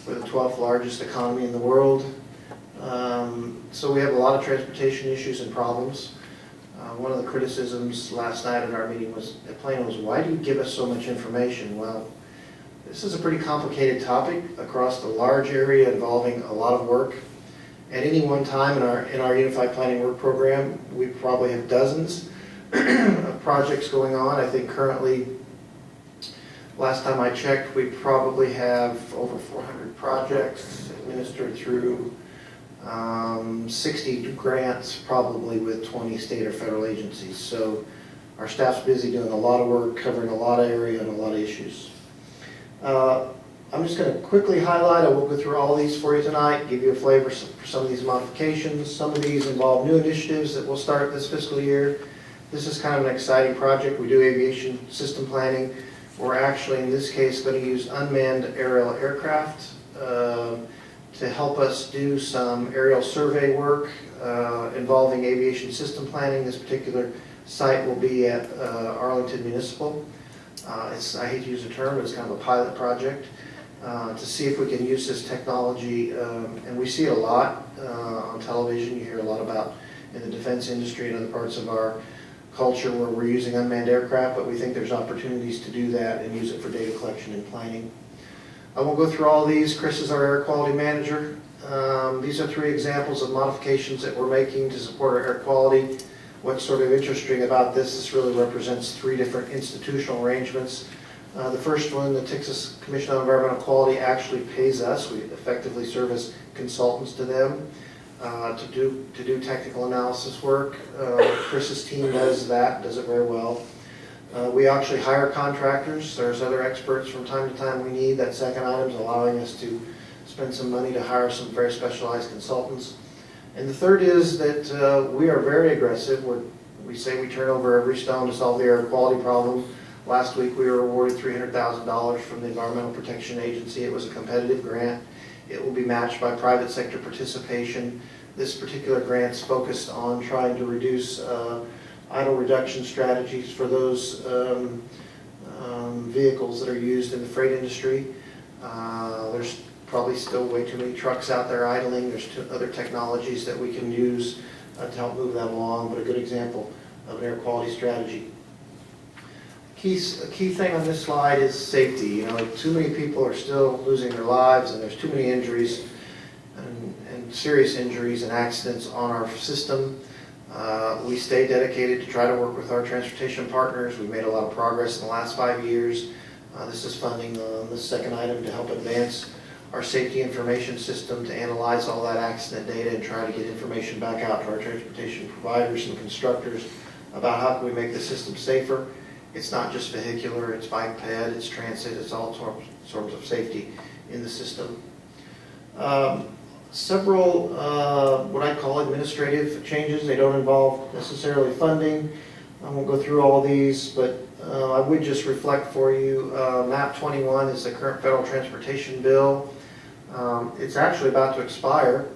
We're the 12th largest economy in the world. So we have a lot of transportation issues and problems. One of the criticisms last night at our meeting at Plano was, why do you give us so much information? Well, this is a pretty complicated topic across a large area involving a lot of work. At any one time in our Unified Planning Work Program, we probably have dozens of projects going on. I think currently, last time I checked, we probably have over 400 projects administered through 60 grants, probably with 20 state or federal agencies. So our staff's busy doing a lot of work, covering a lot of area and a lot of issues. I'm just going to quickly highlight, I won't go through all these for you tonight, give you a flavor for some of these modifications. Some of these involve new initiatives that will start this fiscal year. This is kind of an exciting project. We do aviation system planning. We're actually, in this case, going to use unmanned aerial aircraft to help us do some aerial survey work involving aviation system planning. This particular site will be at Arlington Municipal. I hate to use the term, but it's kind of a pilot project to see if we can use this technology. And we see it a lot on television. You hear a lot about in the defense industry and other parts of our culture where we're using unmanned aircraft, but we think there's opportunities to do that and use it for data collection and planning. I won't go through all these. Chris is our air quality manager. These are 3 examples of modifications that we're making to support our air quality. What's sort of interesting about this really represents 3 different institutional arrangements. The first one, the Texas Commission on Environmental Quality, actually pays us. We effectively serve as consultants to them to do technical analysis work. Chris's team does it very well. We actually hire contractors. There's other experts from time to time we need. That second item is allowing us to spend some money to hire some very specialized consultants. And the third is that we are very aggressive. We say we turn over every stone to solve the air quality problem. Last week we were awarded $300,000 from the Environmental Protection Agency. It was a competitive grant. It will be matched by private sector participation. This particular grant's focused on trying to reduce idle reduction strategies for those vehicles that are used in the freight industry. There's probably still way too many trucks out there idling. There's other technologies that we can use to help move that along, but a good example of an air quality strategy. A key thing on this slide is safety. You know, too many people are still losing their lives, and there's too many injuries and serious injuries and accidents on our system. We stay dedicated to try to work with our transportation partners. We've made a lot of progress in the last 5 years. This is funding the second item to help advance our safety information system to analyze all that accident data and try to get information back out to our transportation providers and constructors about how can we make the system safer. It's not just vehicular, it's bike ped, it's transit, it's all sorts of safety in the system. Several, what I call administrative changes. They don't involve necessarily funding. I won't go through all these, but I would just reflect for you, MAP 21 is the current federal transportation bill. It's actually about to expire,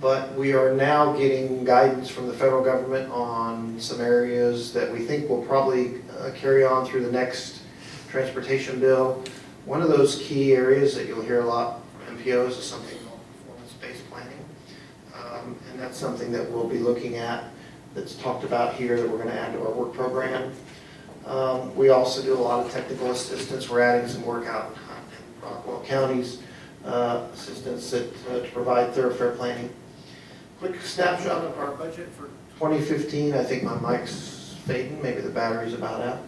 but we are now getting guidance from the federal government on some areas that we think will probably carry on through the next transportation bill. One of those key areas that you'll hear a lot from MPOs is something called performance-based planning. And that's something that we'll be looking at that's talked about here that we're going to add to our work program. We also do a lot of technical assistance. We're adding some work out in Rockwell counties assistance to provide thoroughfare planning. Quick snapshot of our budget for 2015. I think my mic's fading, maybe the battery's about out.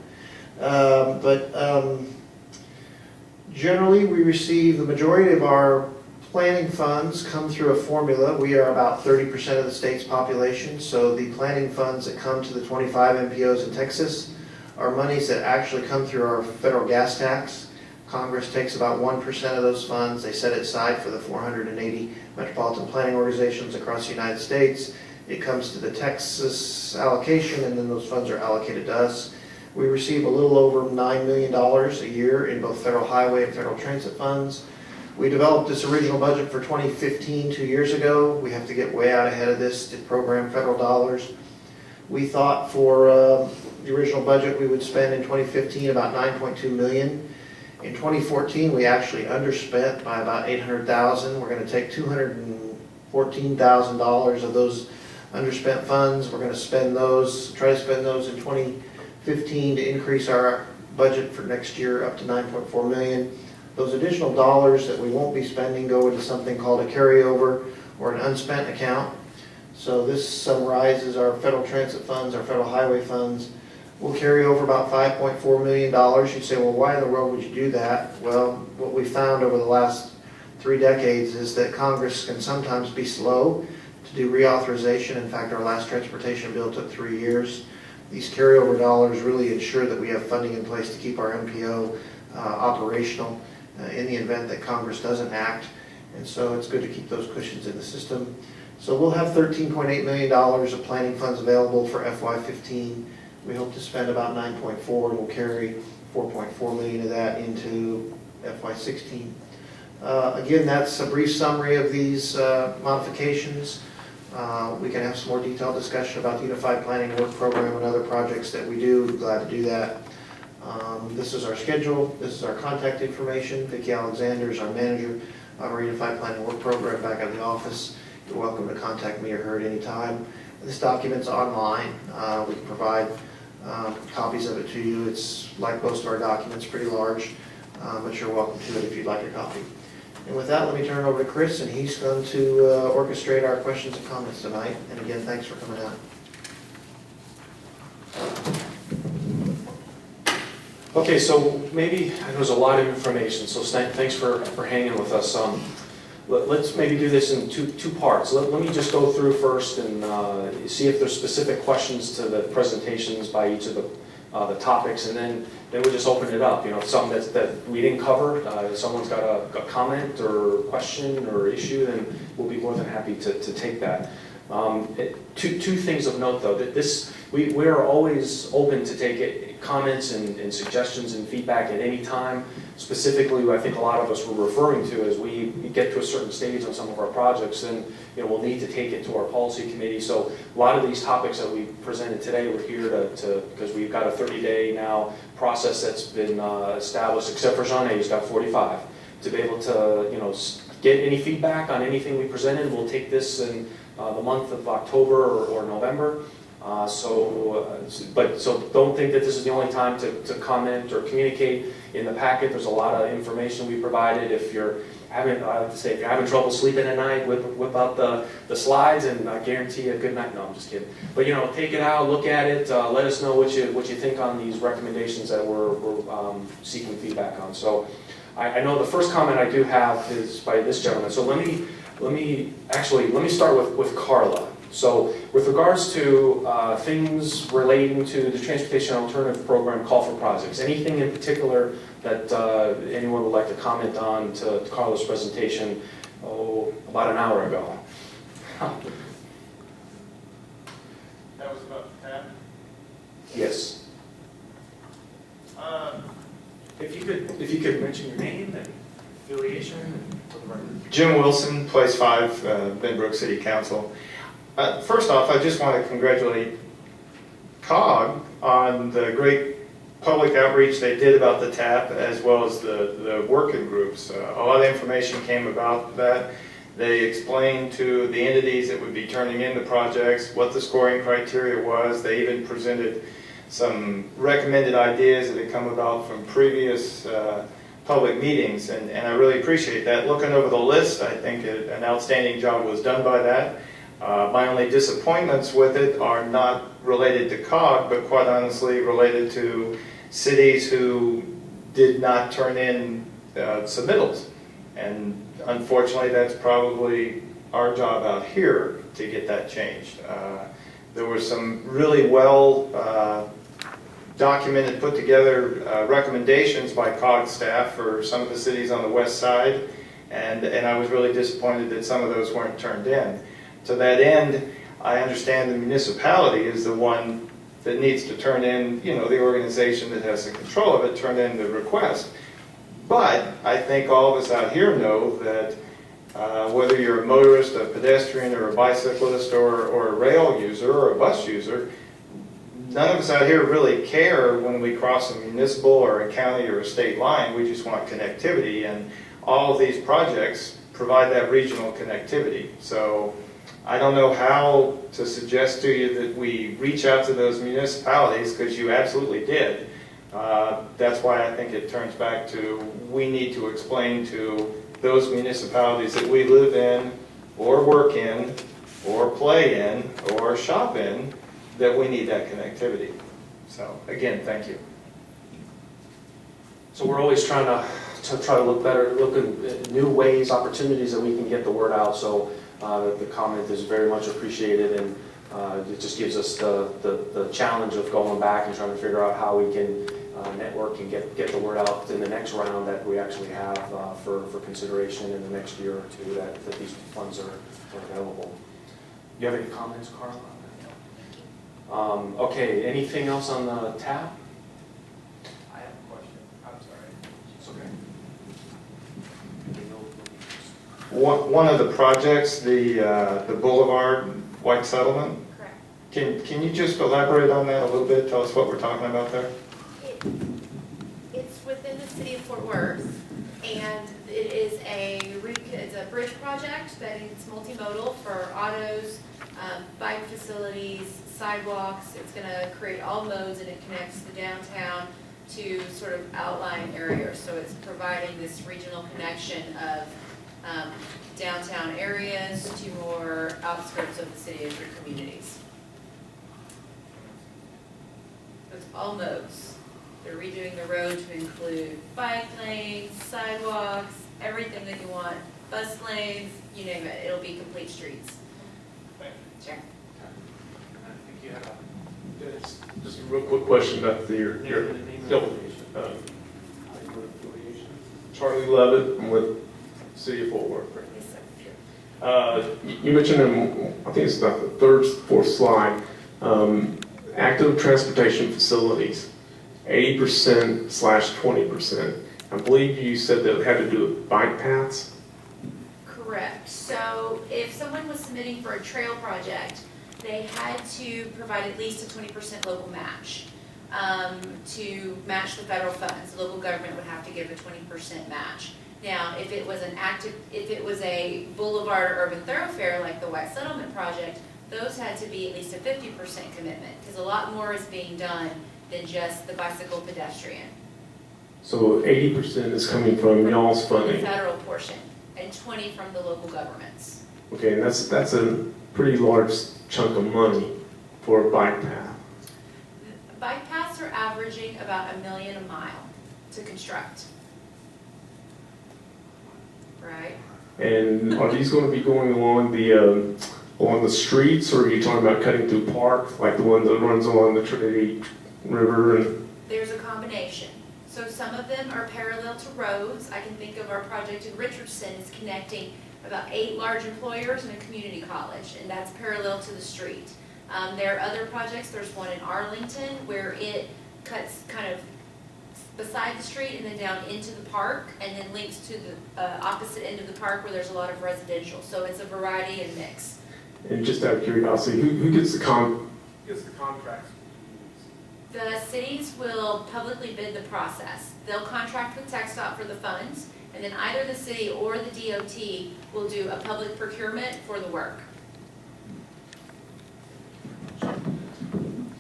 Generally, we receive the majority of our planning funds come through a formula. We are about 30% of the state's population, so the planning funds that come to the 25 MPOs in Texas are monies that actually come through our federal gas tax. Congress takes about 1% of those funds. They set it aside for the 480 metropolitan planning organizations across the United States. It comes to the Texas allocation, and then those funds are allocated to us. We receive a little over $9 million a year in both federal highway and federal transit funds. We developed this original budget for 2015 2 years ago. We have to get way out ahead of this to program federal dollars. We thought for the original budget we would spend in 2015 about $9.2 million. In 2014 we actually underspent by about $800,000. We're going to take $214,000 of those underspent funds. We're going to spend those, try to spend those in 2015 to increase our budget for next year up to $9.4 million. Those additional dollars that we won't be spending go into something called a carryover or an unspent account. So this summarizes our federal transit funds, our federal highway funds. We'll carry over about $5.4 million. You'd say, well, why in the world would you do that? Well, what we found over the last 3 decades is that Congress can sometimes be slow to do reauthorization. In fact, our last transportation bill took 3 years. These carryover dollars really ensure that we have funding in place to keep our MPO operational in the event that Congress doesn't act. And so it's good to keep those cushions in the system. So we'll have $13.8 million of planning funds available for FY15. We hope to spend about 9.4, and we'll carry 4.4 million of that into FY16. Again, that's a brief summary of these modifications. We can have some more detailed discussion about the Unified Planning Work Program and other projects that we do. We're glad to do that. This is our schedule. This is our contact information. Vicki Alexander is our manager of our Unified Planning Work Program back at the office. You're welcome to contact me or her at any time. This document's online. We can provide copies of it to you. It's like most of our documents, pretty large, but you're welcome to it if you'd like a copy. And with that, let me turn it over to Chris, and he's going to orchestrate our questions and comments tonight. And again, thanks for coming out. Okay, so maybe there's a lot of information, so thanks for hanging with us. Let's maybe do this in two parts. Let me just go through first and see if there's specific questions to the presentations by each of the topics, and then we'll just open it up. You know, if something that we didn't cover, if someone's got a comment or question or issue, then we'll be more than happy to take that. Two things of note, though, that we are always open to take comments and suggestions and feedback at any time. Specifically, I think a lot of us were referring to as we get to a certain stage on some of our projects, then we'll need to take it to our policy committee. So a lot of these topics that we presented today, we're here to because we've got a 30-day now process that's been established, except for Jahnae, who's got 45, to be able to get any feedback on anything we presented. We'll take this in the month of October or November. So don't think that this is the only time to comment or communicate. In the packet, there's a lot of information we provided. If you're having trouble sleeping at night, whip out the slides, and I guarantee you a good night. No, I'm just kidding. But take it out, look at it, let us know what you think on these recommendations that we're seeking feedback on. So I know the first comment I do have is by this gentleman. So let me start with Karla. So with regards to things relating to the Transportation Alternative Program call for projects, anything in particular that anyone would like to comment on to Karla's presentation about an hour ago? That was about the TAP? Yes. If you could mention your name and affiliation for the record. Jim Wilson, Place 5, Benbrook City Council. First off, I just want to congratulate COG on the great public outreach they did about the TAP, as well as the working groups. A lot of information came about that. They explained to the entities that would be turning in the projects what the scoring criteria was. They even presented some recommended ideas that had come about from previous public meetings, and I really appreciate that. Looking over the list, I think an outstanding job was done by that. My only disappointments with it are not related to COG, but quite honestly related to cities who did not turn in submittals. And unfortunately, that's probably our job out here to get that changed. There were some really well documented, put together recommendations by COG staff for some of the cities on the west side, and I was really disappointed that some of those weren't turned in. To that end, I understand the municipality is the one that needs to turn in, the organization that has the control of it, turn in the request. But I think all of us out here know that whether you're a motorist, a pedestrian, or a bicyclist, or a rail user, or a bus user, none of us out here really care when we cross a municipal or a county or a state line. We just want connectivity, and all of these projects provide that regional connectivity. So I don't know how to suggest to you that we reach out to those municipalities, because you absolutely did. That's why I think it turns back to, we need to explain to those municipalities that we live in, or work in, or play in, or shop in, that we need that connectivity. So again, thank you. So we're always trying to look at new ways, opportunities that we can get the word out. So the comment is very much appreciated, and it just gives us the challenge of going back and trying to figure out how we can network and get the word out in the next round that we actually have for consideration in the next year or two, that these funds are available. Do you have any comments, Karla? Okay, anything else on the tab? I have a question. I'm sorry. It's okay. One of the projects, the Boulevard White Settlement, Correct. can you just elaborate on that a little bit? Tell us what we're talking about there. It's within the city of Fort Worth, and it is it's a bridge project that is multimodal for autos, bike facilities, sidewalks. It's going to create all modes, and it connects the downtown to sort of outlying areas. So it's providing this regional connection of downtown areas to more outskirts of the city and through communities. So it's all modes. They're redoing the road to include bike lanes, sidewalks, everything that you want, bus lanes, you name it. It'll be complete streets. Thank you. Sure. I think you have Just a real quick question about your Charlie Levitt, I'm with City of Fort Worth. Yes, sir. You mentioned in, I think it's about the third, fourth slide, active transportation facilities, 80%/20%. I believe you said that it had to do with bike paths. Correct. So if someone was submitting for a trail project, they had to provide at least a 20% local match to match the federal funds. The local government would have to give a 20% match. Now, if it was a boulevard or urban thoroughfare like the White Settlement project, those had to be at least a 50% commitment, because a lot more is being done than just the bicycle pedestrian. So 80% is coming from y'all's From the funding. federal portion, and 20 from the local governments. Okay, and that's a pretty large chunk of money for a bike path. Bike paths are averaging about $1 million a mile to construct. Right? And are these going to be going along the streets, or are you talking about cutting through park, like the one that runs along the Trinity River? And There's a combination. So some of them are parallel to roads. I can think of our project in Richardson is connecting about 8 large employers and a community college, and that's parallel to the street. There are other projects. There's one in Arlington where it cuts kind of beside the street and then down into the park, and then links to the opposite end of the park where there's a lot of residential. So it's a variety and mix. And just out of curiosity, who gets the contracts? The cities will publicly bid the process. They'll contract with TxDOT for the funds, and then either the city or the DOT will do a public procurement for the work.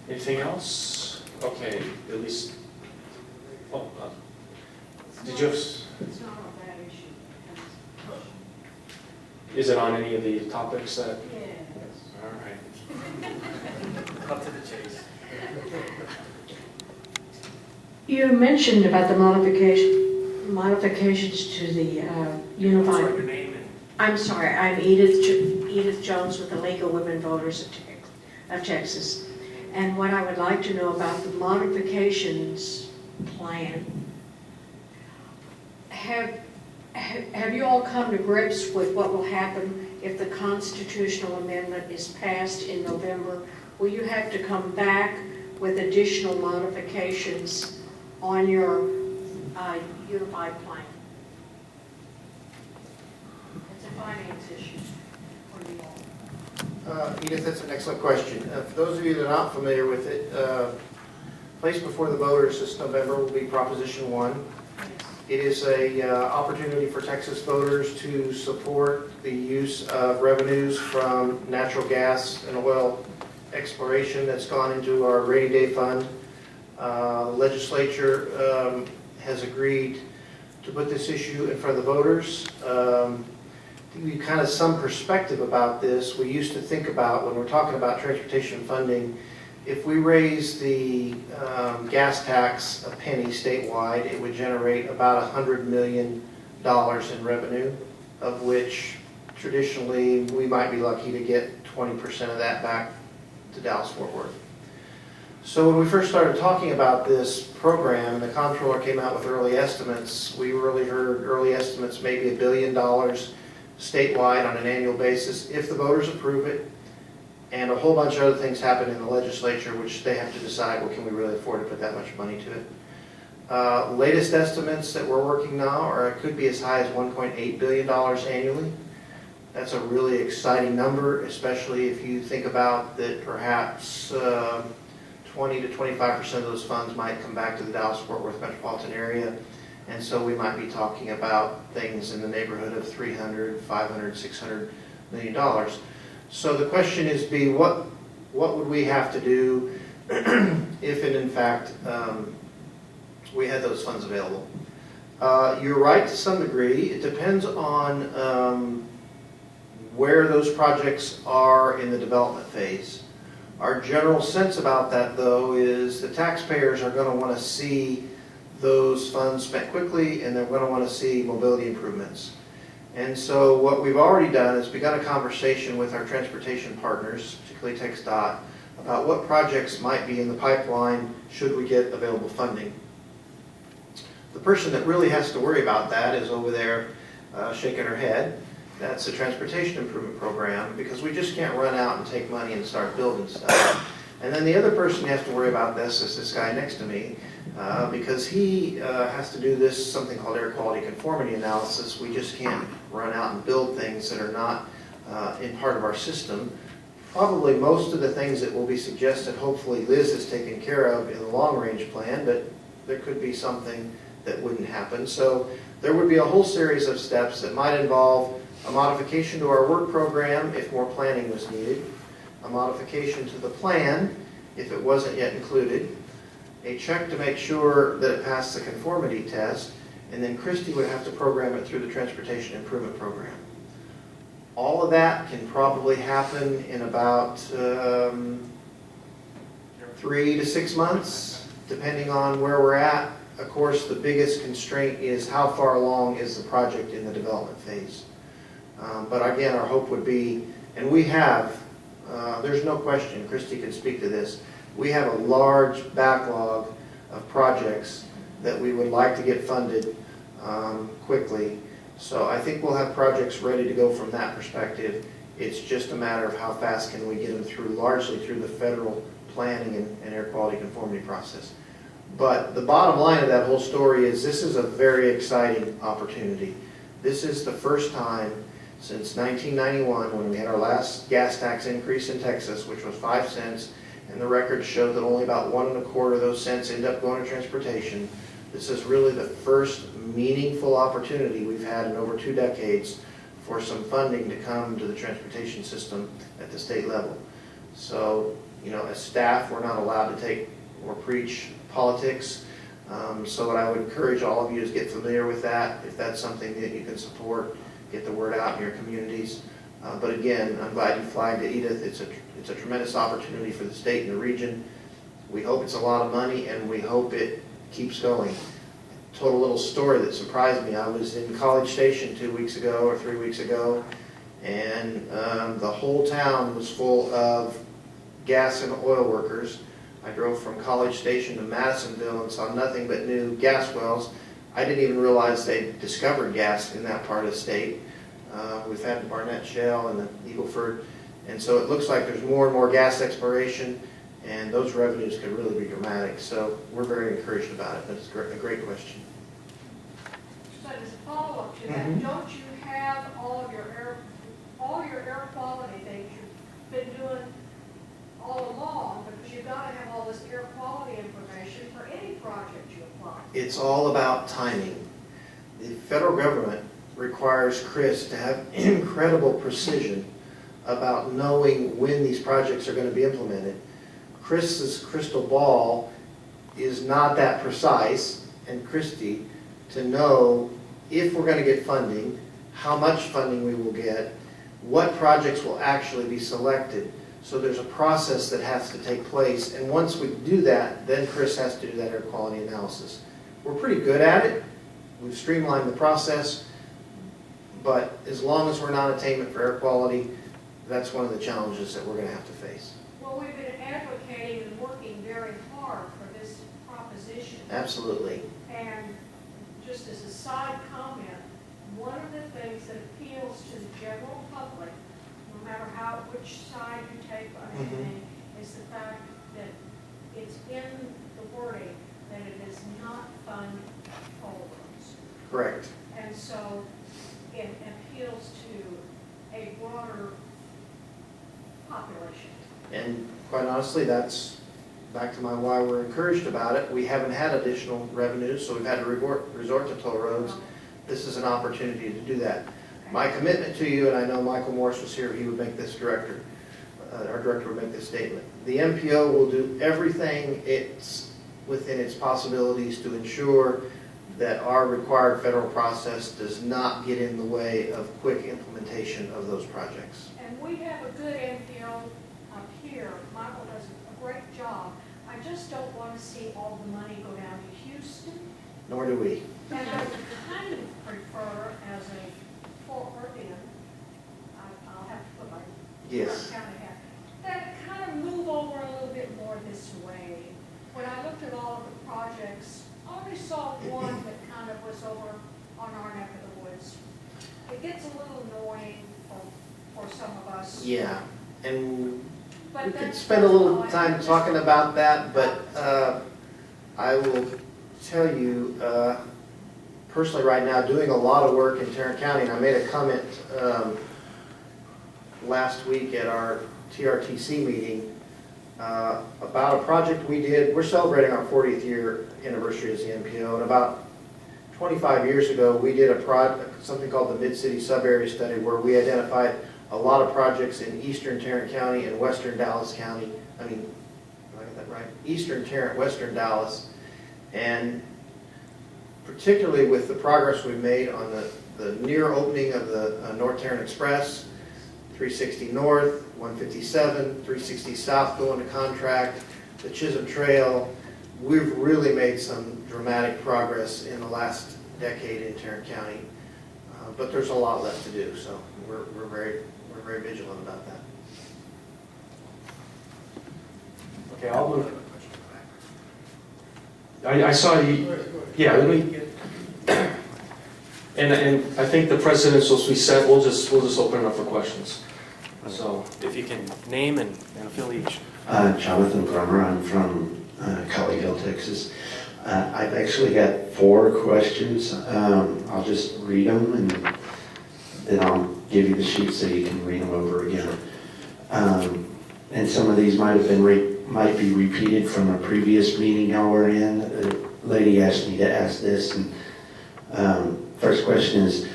Anything else? Okay, at least. Did you have, It's not a bad issue. is it on any of the topics that, Yes. all right. Cut to the chase. You mentioned about the modifications to the unified. What's your name and I'm sorry, I'm Edith Jones with the League of Women Voters of Texas. And what I would like to know about the modifications plan, have you all come to grips with what will happen if the constitutional amendment is passed in November? Will you have to come back with additional modifications on your unified plan? It's a finance issue for you all. Edith, that's an excellent question. For those of you that are not familiar with it, placed before the voters this November will be Proposition 1. It is a opportunity for Texas voters to support the use of revenues from natural gas and oil exploration that's gone into our rainy day fund. The legislature has agreed to put this issue in front of the voters. To give you kind of some perspective about this, we used to think about, when we're talking about transportation funding, if we raise the gas tax a penny statewide, it would generate about $100 million in revenue, of which traditionally we might be lucky to get 20% of that back to Dallas-Fort Worth. So when we first started talking about this program, and the comptroller came out with early estimates, we really heard early estimates maybe $1 billion statewide on an annual basis if the voters approve it. And a whole bunch of other things happen in the legislature, which they have to decide, well, can we really afford to put that much money to it? Latest estimates that we're working now are it could be as high as $1.8 billion annually. That's a really exciting number, especially if you think about that perhaps 20 to 25% of those funds might come back to the Dallas-Fort Worth metropolitan area. And so we might be talking about things in the neighborhood of $300, $500, $600 million. So the question is, what would we have to do if and in fact we had those funds available? You're right to some degree. It depends on where those projects are in the development phase. Our general sense about that, though, is the taxpayers are going to want to see those funds spent quickly, and they're going to want to see mobility improvements. And so what we've already done is begun a conversation with our transportation partners, particularly TxDOT, about what projects might be in the pipeline should we get available funding. The person that really has to worry about that is over there shaking her head. That's the Transportation Improvement Program, because we just can't run out and take money and start building stuff. And then the other person who has to worry about this is this guy next to me, because he has to do this, something called air quality conformity analysis. We just can't run out and build things that are not in part of our system. Probably most of the things that will be suggested, hopefully Liz has taken care of in the long-range plan, but there could be something that wouldn't happen. So there would be a whole series of steps that might involve a modification to our work program if more planning was needed, a modification to the plan if it wasn't yet included, a check to make sure that it passed the conformity test, and then Christie would have to program it through the Transportation Improvement Program. All of that can probably happen in about 3 to 6 months, depending on where we're at. Of course, the biggest constraint is how far along is the project in the development phase. But again, our hope would be, and we have, there's no question, Christie can speak to this, we have a large backlog of projects that we would like to get funded quickly. So I think we'll have projects ready to go from that perspective. It's just a matter of how fast can we get them through, largely through the federal planning and air quality conformity process. But the bottom line of that whole story is this is a very exciting opportunity. This is the first time since 1991 when we had our last gas tax increase in Texas, which was 5 cents, and the records show that only about 1 1/4 of those cents end up going to transportation. This is really the first meaningful opportunity we've had in over 2 decades for some funding to come to the transportation system at the state level. So, you know, as staff, we're not allowed to take or preach politics. So what I would encourage all of you is get familiar with that. If that's something that you can support, get the word out in your communities. But again, I'm glad you flagged it, Edith. It's a tremendous opportunity for the state and the region. We hope it's a lot of money, and we hope it keeps going. Told a little story that surprised me. I was in College Station 2 weeks ago or 3 weeks ago, and the whole town was full of gas and oil workers. I drove from College Station to Madisonville and saw nothing but new gas wells. I didn't even realize they discovered gas in that part of the state. We've had the Barnett Shale and the Eagle Ford, and so it looks like there's more and more gas exploration, and those revenues could really be dramatic. So we're very encouraged about it. That's a great question. So as a follow-up to that, don't you have all your air quality things you've been doing all along, because you've got to have all this air quality information for any project you apply? It's all about timing. The federal government requires Chris to have incredible precision about knowing when these projects are going to be implemented. Chris's crystal ball is not that precise, and Christie, to know if we're going to get funding, how much funding we will get, what projects will actually be selected. So there's a process that has to take place, and once we do that, then Chris has to do that air quality analysis. We're pretty good at it. We've streamlined the process, but as long as we're not attainment for air quality, that's one of the challenges that we're going to have to face. Well, we've been advocating and working very hard for this proposition. Absolutely. And just as a side comment, one of the things that appeals to the general public, no matter which side you take on anything, is the fact that it's in the wording that it does not fund toll roads. Correct. And so it appeals to a broader population. And quite honestly, that's back to my why we're encouraged about it. We haven't had additional revenues, so we've had to resort to toll roads. This is an opportunity to do that. My commitment to you, and I know Michael Morris was here, he would make this our director would make this statement. The MPO will do everything it's within its possibilities to ensure that our required federal process does not get in the way of quick implementation of those projects. And we have a good MPO up here. Michael does a great job. I just don't want to see all the money go down to Houston. Nor do we. And I would kind of prefer, as a Fort Worthian, I'll have to put my Yes. county hat, that it kind of move over a little bit more this way. When I looked at all of the projects, I only saw one that kind of was over on our neck of the woods. It gets a little annoying for some of us. Yeah, and But we could that's spend a little all I time just- talking about that, but I will tell you, personally right now, doing a lot of work in Tarrant County, and I made a comment last week at our TRTC meeting about a project we did. We're celebrating our 40th year anniversary as the MPO, and about 25 years ago, we did something called the Mid-City Sub-Area Study, where we identified a lot of projects in eastern Tarrant County and western Dallas County. I mean, did I get that right? Eastern Tarrant, western Dallas. And particularly with the progress we've made on the near opening of the North Tarrant Express, 360 North, 157, 360 South going to contract, the Chisholm Trail, we've really made some dramatic progress in the last decade in Tarrant County. But there's a lot left to do, so we're very vigilant about that. Okay, I'll move. I saw you, yeah, let me, and I think the precedence will be set, we'll just open it up for questions. So, if you can name and affiliation. Jonathan Brummer, I'm from Colleyville, Texas. I've actually got 4 questions. I'll just read them and then I'll give you the sheet so you can read them over again. And some of these might be repeated from a previous meeting y'all were in. A lady asked me to ask this. And first question is,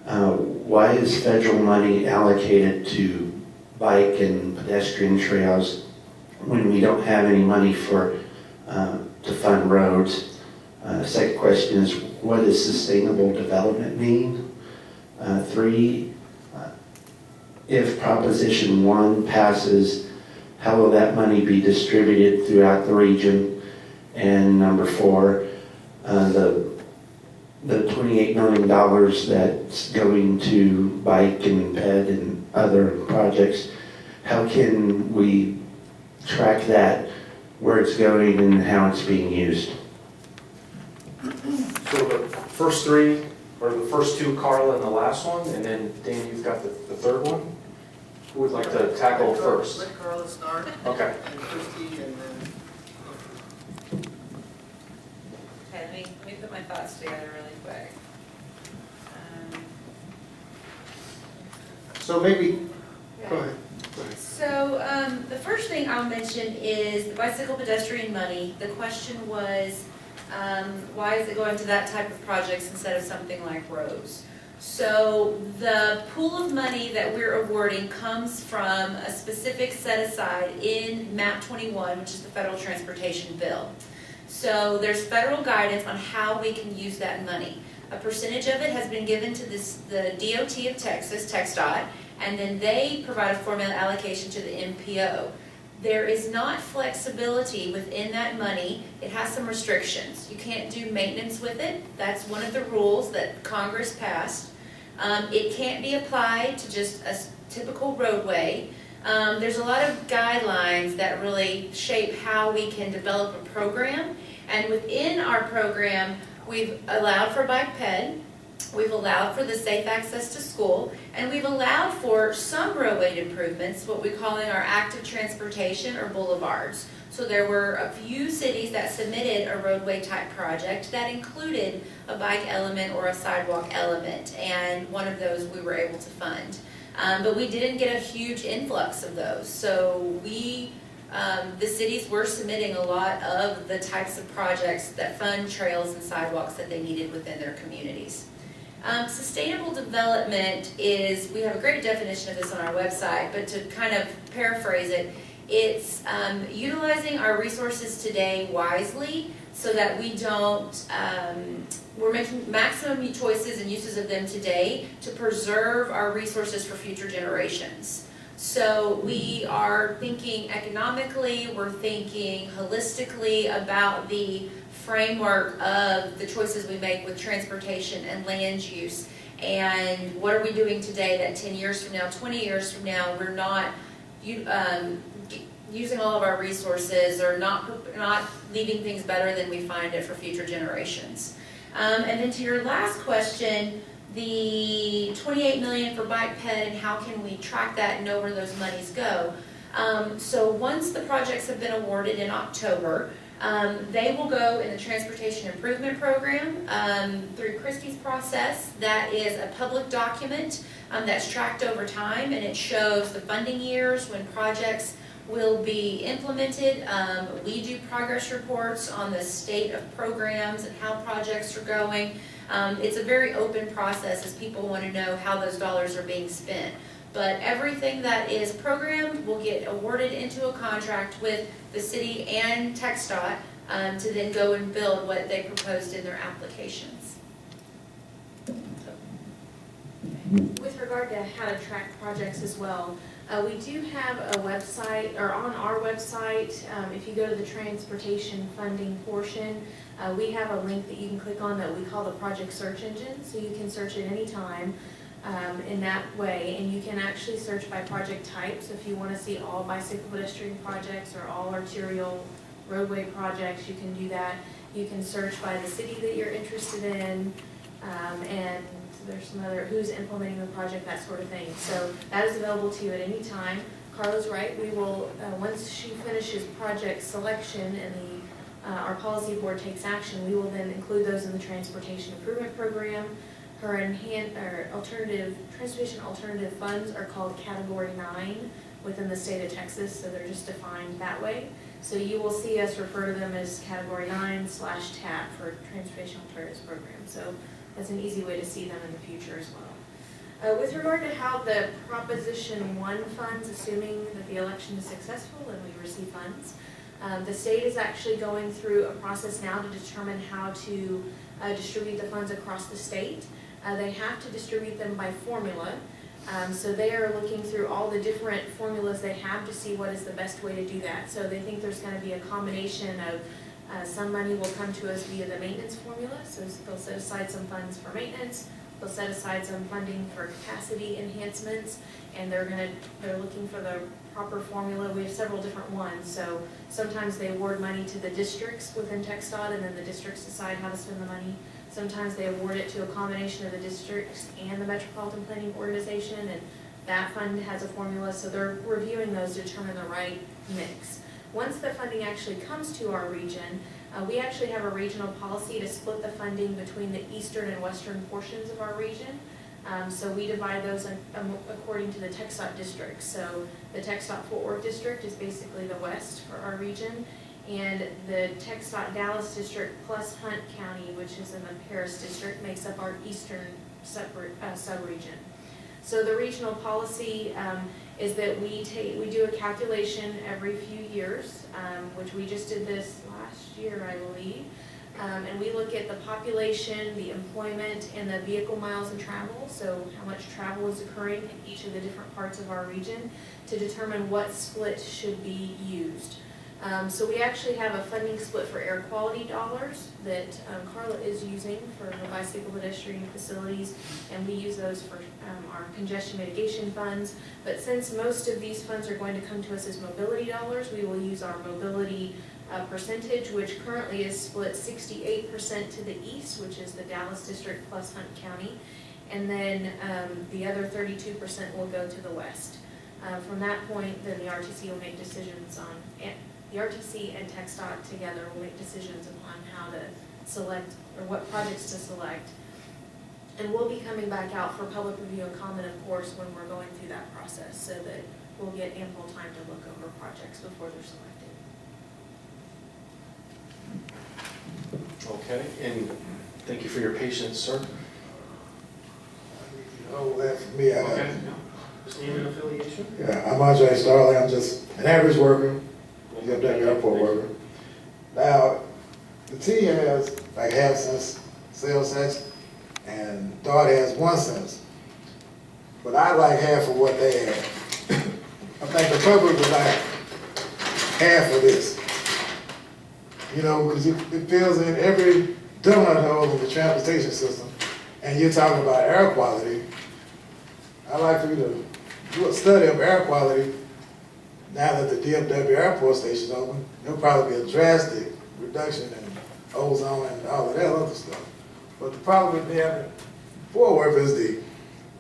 why is federal money allocated to bike and pedestrian trails when we don't have any money to fund roads? Second question is, what does sustainable development mean? 3, if Proposition 1 passes, how will that money be distributed throughout the region? And number 4, the $28 million that's going to bike and ped and other projects, how can we track that, where it's going and how it's being used? So the first 3, or the first 2, Karla, and the last one, and then Dan, you've got the third one? Who would like to tackle first? Let Karla start. Okay. And Christie, and then. Okay, let me put my thoughts together really quick. So maybe, go ahead. So the first thing I'll mention is the bicycle pedestrian money. The question was, why is it going to that type of projects instead of something like roads? So the pool of money that we're awarding comes from a specific set aside in MAP 21, which is the federal transportation bill. So there's federal guidance on how we can use that money. A percentage of it has been given to the DOT of Texas, TxDOT, and then they provide a formula allocation to the MPO. There is not flexibility within that money. It has some restrictions. You can't do maintenance with it. That's one of the rules that Congress passed. It can't be applied to just a typical roadway. There's a lot of guidelines that really shape how we can develop a program. And within our program, we've allowed for bike ped, we've allowed for the safe access to school, and we've allowed for some roadway improvements, what we're calling our active transportation or boulevards. So there were a few cities that submitted a roadway type project that included a bike element or a sidewalk element, and one of those we were able to fund. But we didn't get a huge influx of those. So the cities were submitting a lot of the types of projects that fund trails and sidewalks that they needed within their communities. Sustainable development is, we have a great definition of this on our website, but to kind of paraphrase it, it's utilizing our resources today wisely so that we don't, we're making maximum choices and uses of them today to preserve our resources for future generations. So we are thinking economically, we're thinking holistically about the framework of the choices we make with transportation and land use. And what are we doing today that 10 years from now, 20 years from now, we're not using all of our resources or not leaving things better than we find it for future generations. And then to your last question, the $28 million for bike ped and how can we track that and know where those monies go. So once the projects have been awarded in October, they will go in the Transportation Improvement Program through Christie's process. That is a public document that's tracked over time, and it shows the funding years when projects will be implemented. We do progress reports on the state of programs and how projects are going. It's a very open process as people want to know how those dollars are being spent. But everything that is programmed will get awarded into a contract with the city and TxDOT to then go and build what they proposed in their applications. With regard to how to track projects as well, we do have a website, or on our website, if you go to the transportation funding portion, we have a link that you can click on that we call the project search engine, so you can search at any time in that way, and you can actually search by project type. So if you want to see all bicycle pedestrian projects or all arterial roadway projects, you can do that. You can search by the city that you're interested in, and there's some other, who's implementing the project, that sort of thing. So that is available to you at any time. Karla's right, we will, once she finishes project selection and our policy board takes action, we will then include those in the Transportation Improvement Program. Her transportation alternative funds are called Category 9 within the state of Texas, so they're just defined that way. So you will see us refer to them as Category 9/TAP for Transportation Alternatives Program. So that's an easy way to see them in the future as well. With regard to how the Proposition 1 funds, assuming that the election is successful and we receive funds, The state is actually going through a process now to determine how to distribute the funds across the state. They have to distribute them by formula. So they are looking through all the different formulas they have to see what is the best way to do that. So they think there's going to be a combination of some money will come to us via the maintenance formula. So they'll set aside some funds for maintenance. They'll set aside some funding for capacity enhancements, and they're looking for the proper formula. We have several different ones. So sometimes they award money to the districts within TxDOT, and then the districts decide how to spend the money. Sometimes they award it to a combination of the districts and the Metropolitan Planning Organization, and that fund has a formula, so they're reviewing those to determine the right mix. Once the funding actually comes to our region, we actually have a regional policy to split the funding between the eastern and western portions of our region. So we divide those according to the TxDOT districts. So the TxDOT Fort Worth district is basically the west for our region, and the TxDOT Dallas district plus Hunt County, which is in the Paris district, makes up our eastern sub-region. So the regional policy is that we do a calculation every few years, which we just did this last year, I believe. And we look at the population, the employment, and the vehicle miles and travel, so how much travel is occurring in each of the different parts of our region, to determine what split should be used. So we actually have a funding split for air quality dollars that Karla is using for the bicycle pedestrian facilities, and we use those for our congestion mitigation funds. But since most of these funds are going to come to us as mobility dollars, we will use our mobility percentage, which currently is split 68% to the east, which is the Dallas district plus Hunt County, and then the other 32% will go to the west. From that point, then the RTC will make decisions on the RTC and TxDOT together will make decisions upon how to select or what projects to select. And we'll be coming back out for public review and comment, of course, when we're going through that process, so that we'll get ample time to look over projects before they're selected. Okay, and thank you for your patience, sir. Oh, that's for me. Okay. Just name and affiliation? Yeah, I'm Andre Starley. I'm just an average worker. You're an airport worker. Now, the T has like half cents sales tax, and DOT has 1 cent. But I like half of what they have. I think the public would like half of this. You know, because it fills in every donut hole in the transportation system, and you're talking about air quality. I'd like for you to do a study of air quality. Now that the DFW airport station is open, there'll probably be a drastic reduction in ozone and all of that other stuff. But the problem with having Fort Worth is the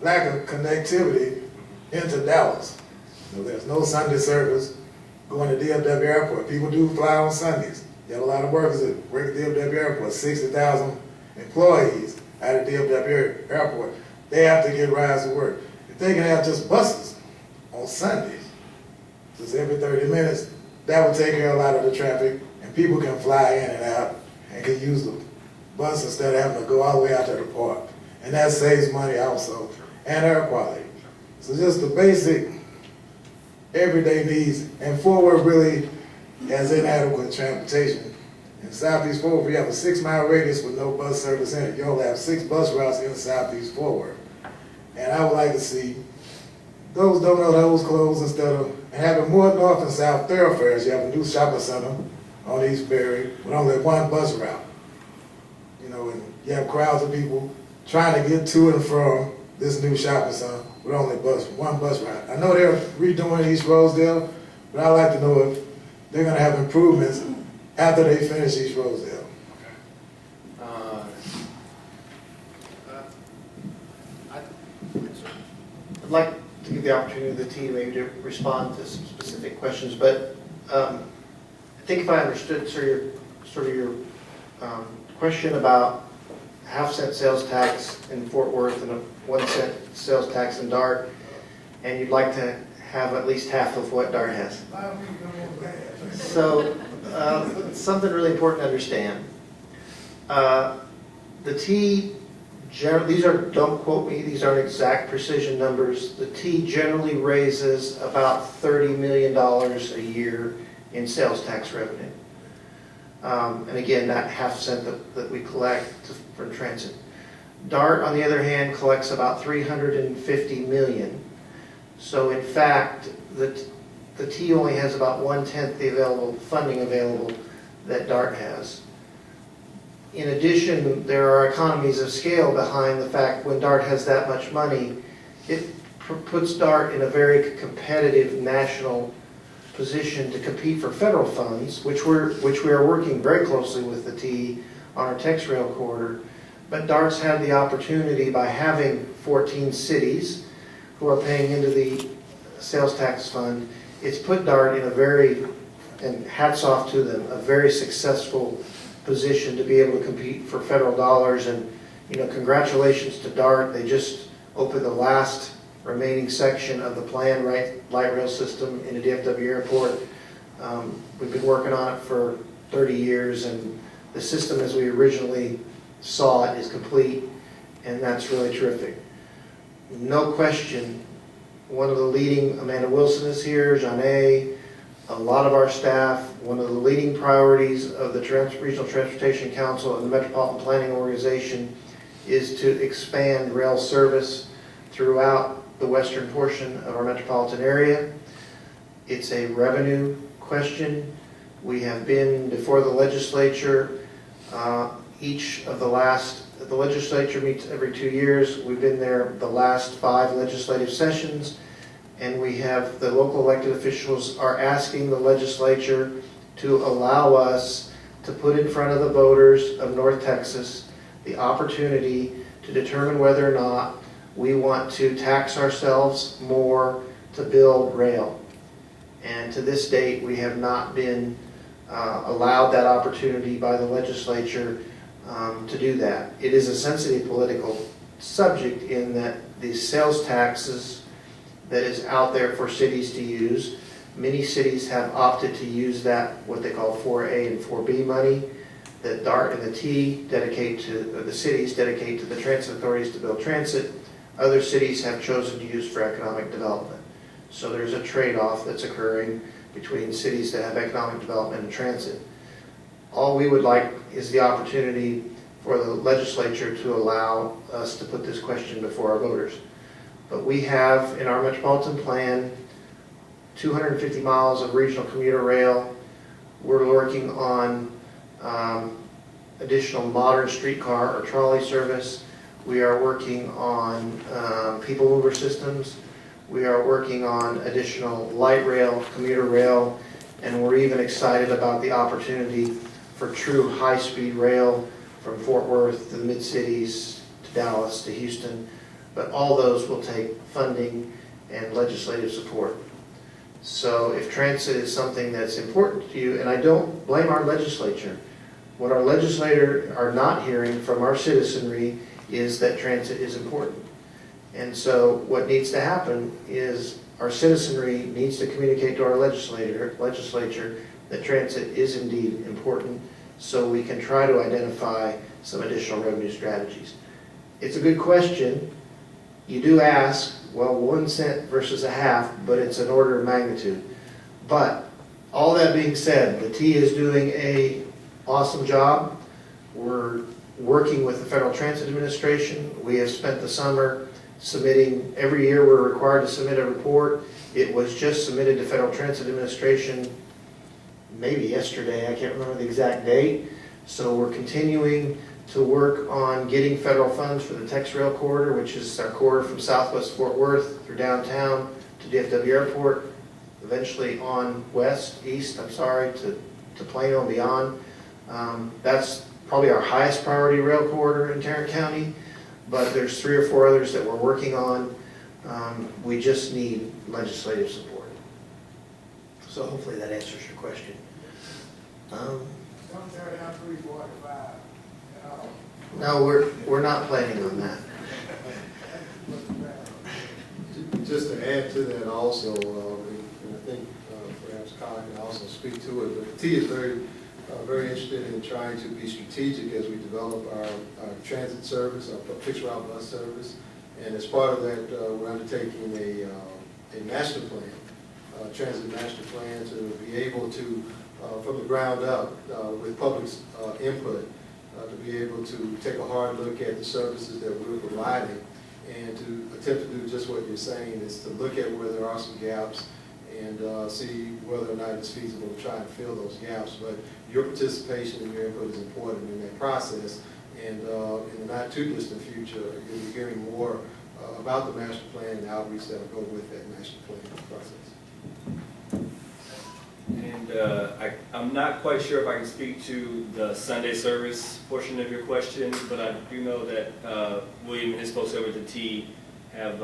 lack of connectivity into Dallas. You know, there's no Sunday service going to DFW airport. People do fly on Sundays. You have a lot of workers that work at DFW airport, 60,000 employees out of DFW airport. They have to get rides to work. If they can have just buses on Sundays, just every 30 minutes, that would take care of a lot of the traffic, and people can fly in and out and can use the bus instead of having to go all the way out to the park. And that saves money also, and air quality. So just the basic everyday needs, and Fort Worth really has inadequate transportation. In Southeast Fort Worth, you have a 6-mile radius with no bus service in it. You only have 6 bus routes in Southeast Fort Worth. And I would like to see those donut holes closed instead of having more north and south thoroughfares. You have a new shopping center on East Berry with only 1 bus route. You know, and you have crowds of people trying to get to and from this new shopping center with only 1 bus route. I know they're redoing East Rosedale, but I'd like to know if they're going to have improvements after they finish East Rosedale. I'd like to give the opportunity to the team maybe to respond to some specific questions, but I think if I understood, sir, your question about half-cent sales tax in Fort Worth and a 1 cent sales tax in DART, and you'd like to have at least half of what DART has. So something really important to understand. The T, these are, don't quote me, these aren't exact precision numbers. The T generally raises about $30 million a year in sales tax revenue. And again, that half cent that we collect from transit. DART, on the other hand, collects about $350 million. So in fact, the T only has about 1/10 the available funding available that DART has. In addition, there are economies of scale behind the fact when DART has that much money, it puts DART in a very competitive national position to compete for federal funds, which we are working very closely with the T on our Tex Rail corridor. But DART's had the opportunity by having 14 cities who are paying into the sales tax fund. It's put DART in a very, and hats off to them, a very successful position to be able to compete for federal dollars. And congratulations to DART. They just opened the last remaining section of the planned light rail system in the DFW airport. We've been working on it for 30 years, and the system as we originally saw it is complete, and that's really terrific. No question, one of the leading, Amanda Wilson is here, Jahnae, a lot of our staff, one of the leading priorities of the Regional Transportation Council and the Metropolitan Planning Organization is to expand rail service throughout the western portion of our metropolitan area. It's a revenue question. We have been before the legislature the legislature meets every 2 years. We've been there the last 5 legislative sessions, and we have the local elected officials are asking the legislature to allow us to put in front of the voters of North Texas the opportunity to determine whether or not we want to tax ourselves more to build rail. And to this date, we have not been allowed that opportunity by the legislature to do that. It is a sensitive political subject in that the sales taxes that is out there for cities to use, many cities have opted to use that, what they call 4A and 4B money, that DART and the T dedicate to, or the cities dedicate to the transit authorities to build transit. Other cities have chosen to use for economic development. So there's a trade-off that's occurring between cities that have economic development and transit. All we would like is the opportunity for the legislature to allow us to put this question before our voters. But we have in our metropolitan plan 250 miles of regional commuter rail. We're working on additional modern streetcar or trolley service. We are working on people mover systems. We are working on additional light rail, commuter rail, and we're even excited about the opportunity for true high-speed rail from Fort Worth to the mid-cities, to Dallas, to Houston. But all those will take funding and legislative support. So if transit is something that's important to you, and I don't blame our legislature, what our legislators are not hearing from our citizenry is that transit is important. And so what needs to happen is our citizenry needs to communicate to our legislature that transit is indeed important, so we can try to identify some additional revenue strategies. It's a good question. You do ask, well, 1 cent versus a half, but it's an order of magnitude. But all that being said, the T is doing an awesome job. We're working with the Federal Transit Administration. We have spent the summer submitting, every year we're required to submit a report. It was just submitted to Federal Transit Administration maybe yesterday, I can't remember the exact date. So we're continuing to work on getting federal funds for the Tex Rail corridor, which is our corridor from Southwest Fort Worth through downtown to DFW Airport, eventually on east, to Plano and beyond. That's probably our highest priority rail corridor in Tarrant County, but there's 3 or 4 others that we're working on. We just need legislative support. So hopefully that answers your question. No, we're not planning on that. Just to add to that also, and I think perhaps Karla can also speak to it, but T is very interested in trying to be strategic as we develop our transit service, our fixed route bus service. And as part of that, we're undertaking a master plan transit master plan to be able to, from the ground up, with public's input, to be able to take a hard look at the services that we're providing and to attempt to do just what you're saying, is to look at where there are some gaps and see whether or not it's feasible to try and fill those gaps. But your participation and your input is important in that process. And in the not too distant future, you'll be hearing more about the master plan and outreach that will go with that master plan process. And I'm not quite sure if I can speak to the Sunday service portion of your question, but I do know that William and his folks over at the T have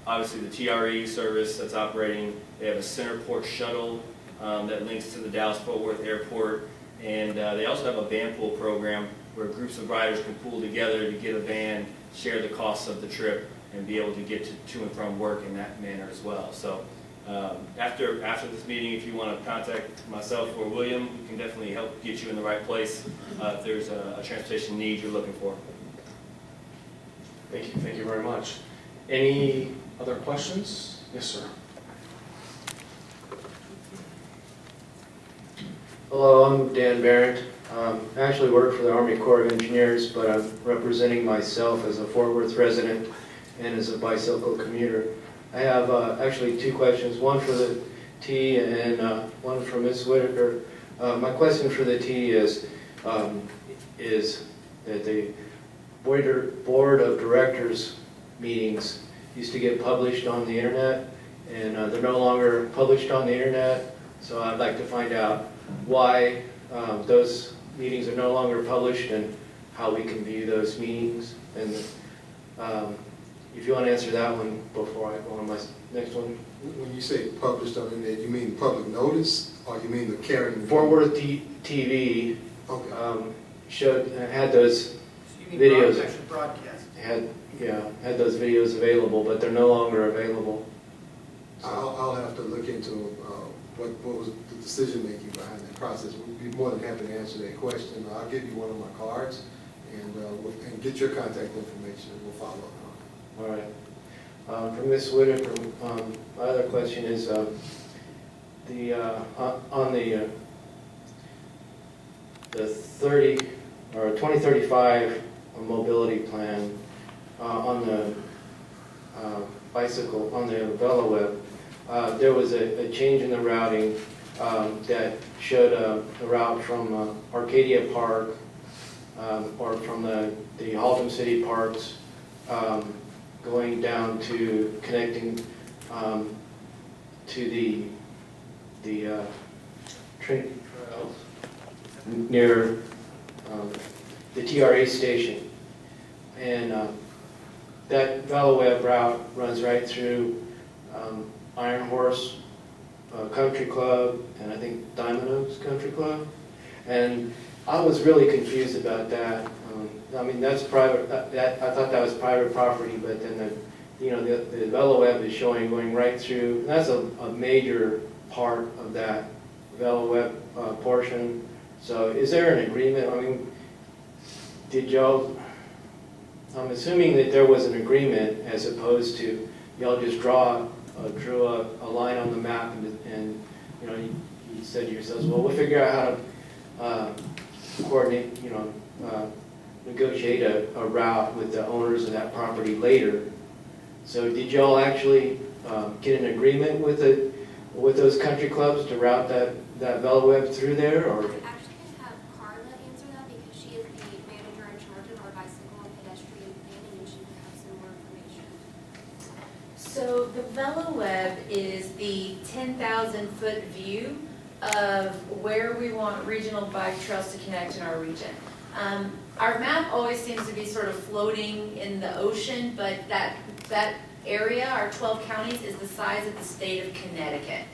obviously the TRE service that's operating. They have a center port shuttle that links to the Dallas-Fort Worth Airport, and they also have a van pool program where groups of riders can pool together to get a van, share the costs of the trip, and be able to get to and from work in that manner as well. So after this meeting, if you want to contact myself or William, we can definitely help get you in the right place if there's a transportation need you're looking for. Thank you very much. Any other questions? Yes, sir. Hello, I'm Dan Barrett. I actually work for the Army Corps of Engineers, but I'm representing myself as a Fort Worth resident and as a bicycle commuter. I have actually two questions, one for the T and one for Ms. Whitaker. My question for the T is that the Board of Directors meetings used to get published on the internet, and they're no longer published on the internet, so I'd like to find out why those meetings are no longer published and how we can view those meetings. And if you want to answer that one before I go on my next one. When you say published on the internet, you mean public notice, or you mean the carrying? Fort Worth TV okay. had those videos. Broadcast. Had those videos available, but they're no longer available. So. I'll have to look into what was the decision making behind that process. We'd be more than happy to answer that question. I'll give you one of my cards and get your contact information, and we'll follow up. All right. For Ms. Whitaker, my other question is on the 2035 mobility plan on the bicycle, on the VeloWeb, there was a change in the routing that showed a route from Arcadia Park or from the Haltom City Parks going down to connecting to the Trinity Trails near the TRA station. And that VeloWeb route runs right through Iron Horse Country Club and I think Diamond Oaks Country Club. And I was really confused about that. I mean, that's private. I thought that was private property, but then the VeloWeb is showing going right through. And that's a major part of that VeloWeb portion. So, is there an agreement? I mean, did y'all? I'm assuming that there was an agreement, as opposed to y'all just drew a line on the map, and you know, you said to yourselves, well, we'll figure out how to coordinate, negotiate a route with the owners of that property later. So did y'all actually get an agreement with those country clubs to route that VeloWeb through there, or? I actually can have Karla answer that because she is the manager in charge of our bicycle and pedestrian planning, and she can have some more information. So the VeloWeb is the 10,000-foot view of where we want regional bike trails to connect in our region. Our map always seems to be sort of floating in the ocean, but that area, our 12 counties, is the size of the state of Connecticut.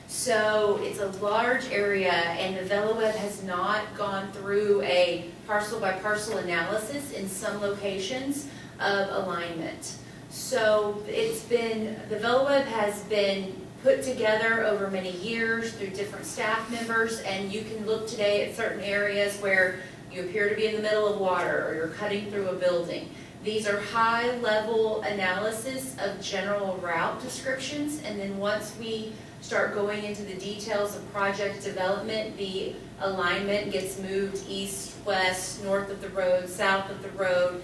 So it's a large area, and the VeloWeb has not gone through a parcel by parcel analysis in some locations of alignment. So the VeloWeb has been put together over many years through different staff members, and you can look today at certain areas where you appear to be in the middle of water or you're cutting through a building. These are high-level analysis of general route descriptions, and then once we start going into the details of project development, the alignment gets moved east, west, north of the road, south of the road,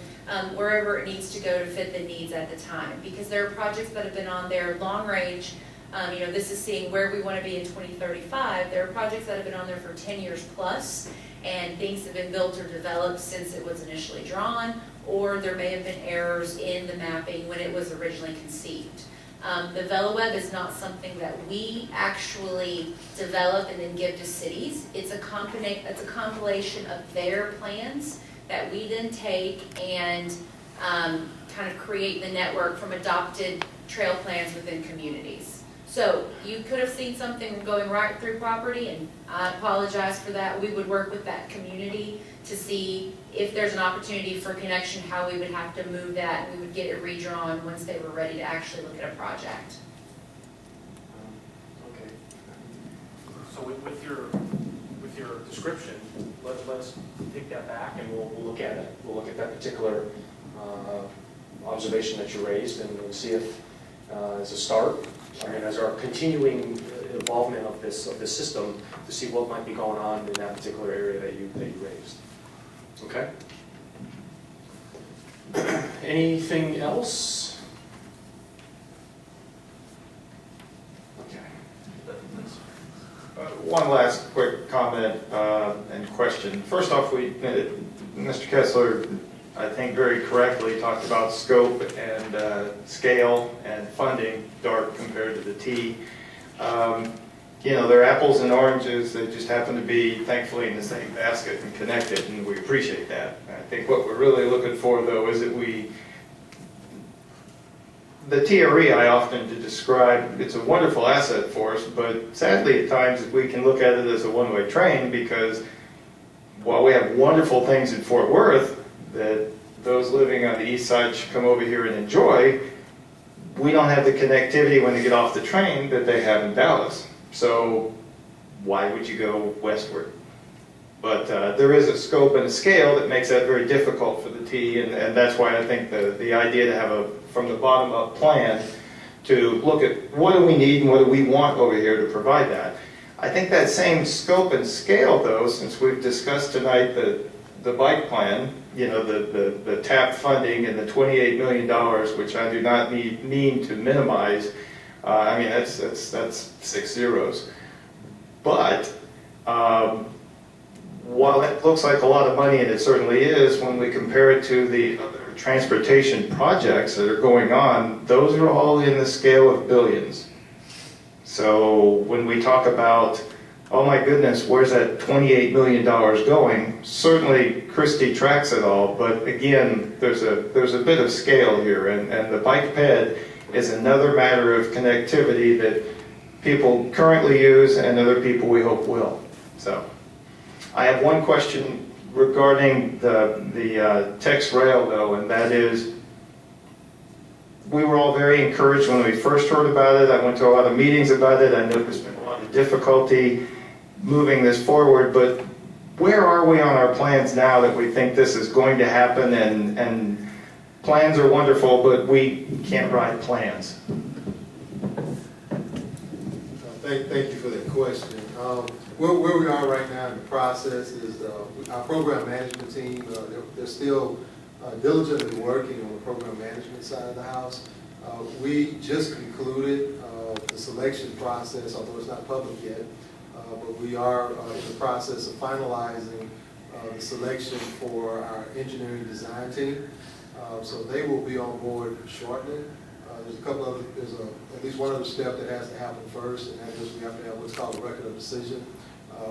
wherever it needs to go to fit the needs at the time. Because there are projects that have been on there long range. This is seeing where we want to be in 2035. There are projects that have been on there for 10 years plus, and things have been built or developed since it was initially drawn, or there may have been errors in the mapping when it was originally conceived. The VeloWeb is not something that we actually develop and then give to cities. It's a compilation of their plans that we then take and kind of create the network from adopted trail plans within communities. So you could have seen something going right through property, and I apologize for that. We would work with that community to see if there's an opportunity for connection, how we would have to move that, and we would get it redrawn once they were ready to actually look at a project. Okay. So with your description, let's take that back and we'll look at it. We'll look at that particular observation that you raised, and we'll see if as a start, as our continuing involvement of this system, to see what might be going on in that particular area that you raised. Okay. Anything else? Okay. One last quick comment and question. First off, Mr. Kessler, I think very correctly talked about scope and scale and funding, dark compared to the T. They're apples and oranges that just happen to be, thankfully, in the same basket and connected, and we appreciate that. I think what we're really looking for, though, is that the TRE I often describe, it's a wonderful asset for us, but sadly at times we can look at it as a one-way train, because while we have wonderful things in Fort Worth that those living on the east side should come over here and enjoy, we don't have the connectivity when they get off the train that they have in Dallas. So why would you go westward? But there is a scope and a scale that makes that very difficult for the T, and that's why I think the idea to have a from the bottom up plan to look at what do we need and what do we want over here to provide that. I think that same scope and scale, though, since we've discussed tonight the bike plan, the TAP funding and the $28 million, which I do not mean to minimize. That's 6 zeros. But while it looks like a lot of money, and it certainly is, when we compare it to the other transportation projects that are going on, those are all in the scale of billions. So when we talk about, oh my goodness, where's that $28 million going? Certainly Christie tracks it all, but again, there's a bit of scale here, and the bike ped is another matter of connectivity that people currently use and other people we hope will. So I have one question regarding the Tex Rail, though, and that is, we were all very encouraged when we first heard about it. I went to a lot of meetings about it. I know there's been a lot of difficulty moving this forward, but where are we on our plans now that we think this is going to happen? And plans are wonderful, but we can't write plans. Thank you for that question. Where we are right now in the process is our program management team, they're still diligently working on the program management side of the house. We just concluded the selection process, although it's not public yet, but we are in the process of finalizing the selection for our engineering design team. So they will be on board shortly. There's at least one other step that has to happen first, and that is we have to have what's called a record of decision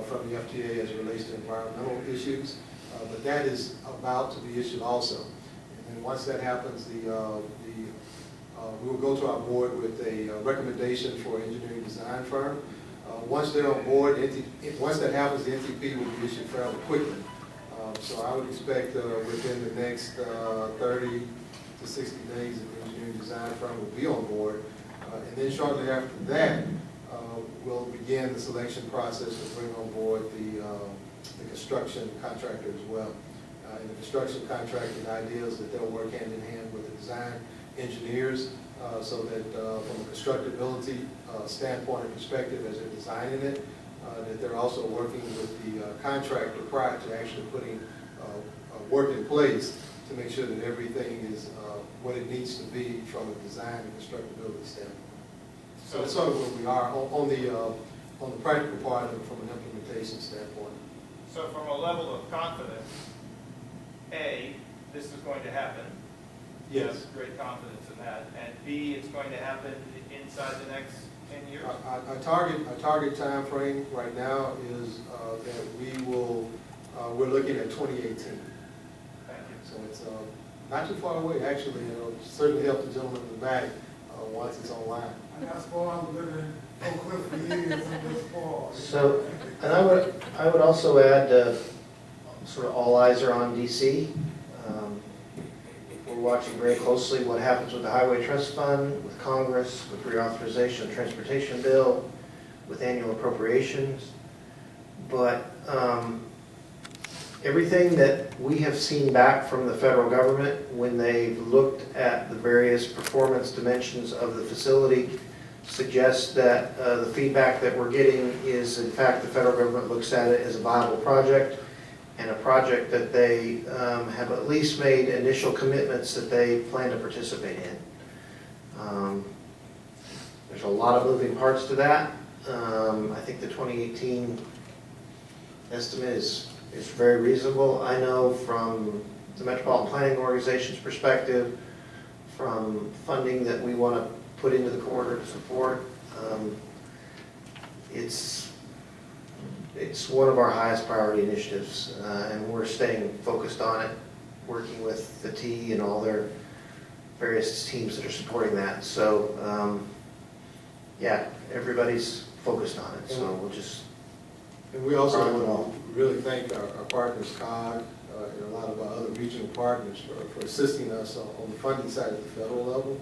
from the FTA as it relates to environmental issues. But that is about to be issued also. And then once that happens, we will go to our board with a recommendation for an engineering design firm. Once they're on board, once that happens, the NTP will be issued fairly quickly. So I would expect within the next 30 to 60 days that the engineering design firm will be on board. And then shortly after that, we'll begin the selection process to bring on board the construction contractor as well. and the construction contracting ideas that they'll work hand in hand with the design engineers so that from a constructability standpoint and perspective as they're designing it, that they're also working with the contractor prior to actually putting work in place to make sure that everything is what it needs to be from a design and constructability standpoint. So that's sort of where we are on the practical part of it from an implementation standpoint. So from a level of confidence, A, this is going to happen. Yes. You have great confidence in that. And B, it's going to happen inside the next 10 years? Our target time frame right now is that we will, we're looking at 2018. Thank you. So it's not too far away, actually. It'll certainly help the gentleman in the back once it's online. I got spoiled living in Oak Cliff for years and was spoiled. So, and I would also add, sort of all eyes are on DC. We're watching very closely what happens with the Highway Trust Fund, with Congress, with reauthorization of transportation bill, with annual appropriations. But everything that we have seen back from the federal government when they've looked at the various performance dimensions of the facility suggests that the feedback that we're getting is, in fact, the federal government looks at it as a viable project and a project that they have at least made initial commitments that they plan to participate in. There's a lot of moving parts to that. I think the 2018 estimate is very reasonable. I know from the Metropolitan Planning Organization's perspective, from funding that we want to put into the corridor to support, it's one of our highest priority initiatives, and we're staying focused on it, working with the T and all their various teams that are supporting that. So, yeah, everybody's focused on it, so we'll just... And we also want to really thank our partners, COG, and a lot of our other regional partners for assisting us on the funding side at the federal level.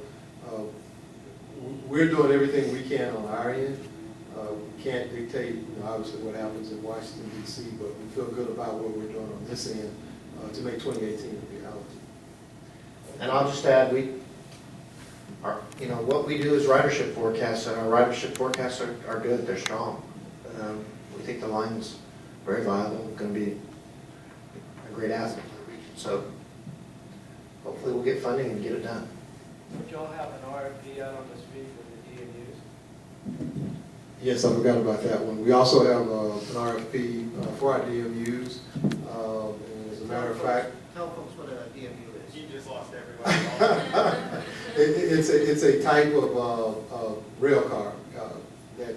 We're doing everything we can on our end. We can't dictate, obviously, what happens in Washington, D.C., but we feel good about what we're doing on this end to make 2018 a reality. And I'll just add, what we do is ridership forecasts, and our ridership forecasts are good, they're strong. We think the line's very viable, going to be a great asset for the region. So hopefully we'll get funding and get it done. Would y'all have an RFP out on the street for the DMUs? Yes, I forgot about that one. We also have an RFP for our DMUs. And as a matter of fact, Tell folks what a DMU is. You just lost everybody. it's a type of rail car that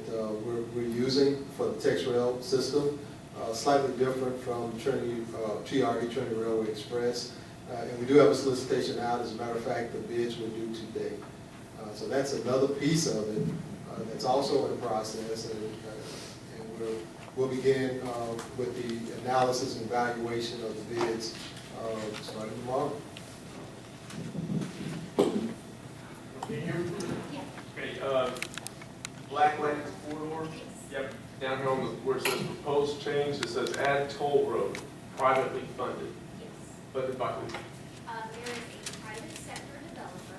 we're using for the TexRail system, slightly different from Trinity, Trinity Railway Express. And we do have a solicitation out. As a matter of fact, the bids were due today. So that's another piece of it that's also in process. And we'll begin with the analysis and evaluation of the bids starting tomorrow. Okay, Black Lands Corridor. Yep. Down here on where it says proposed change, it says add toll road, privately funded. Yes. Funded by who? There is a private sector developer.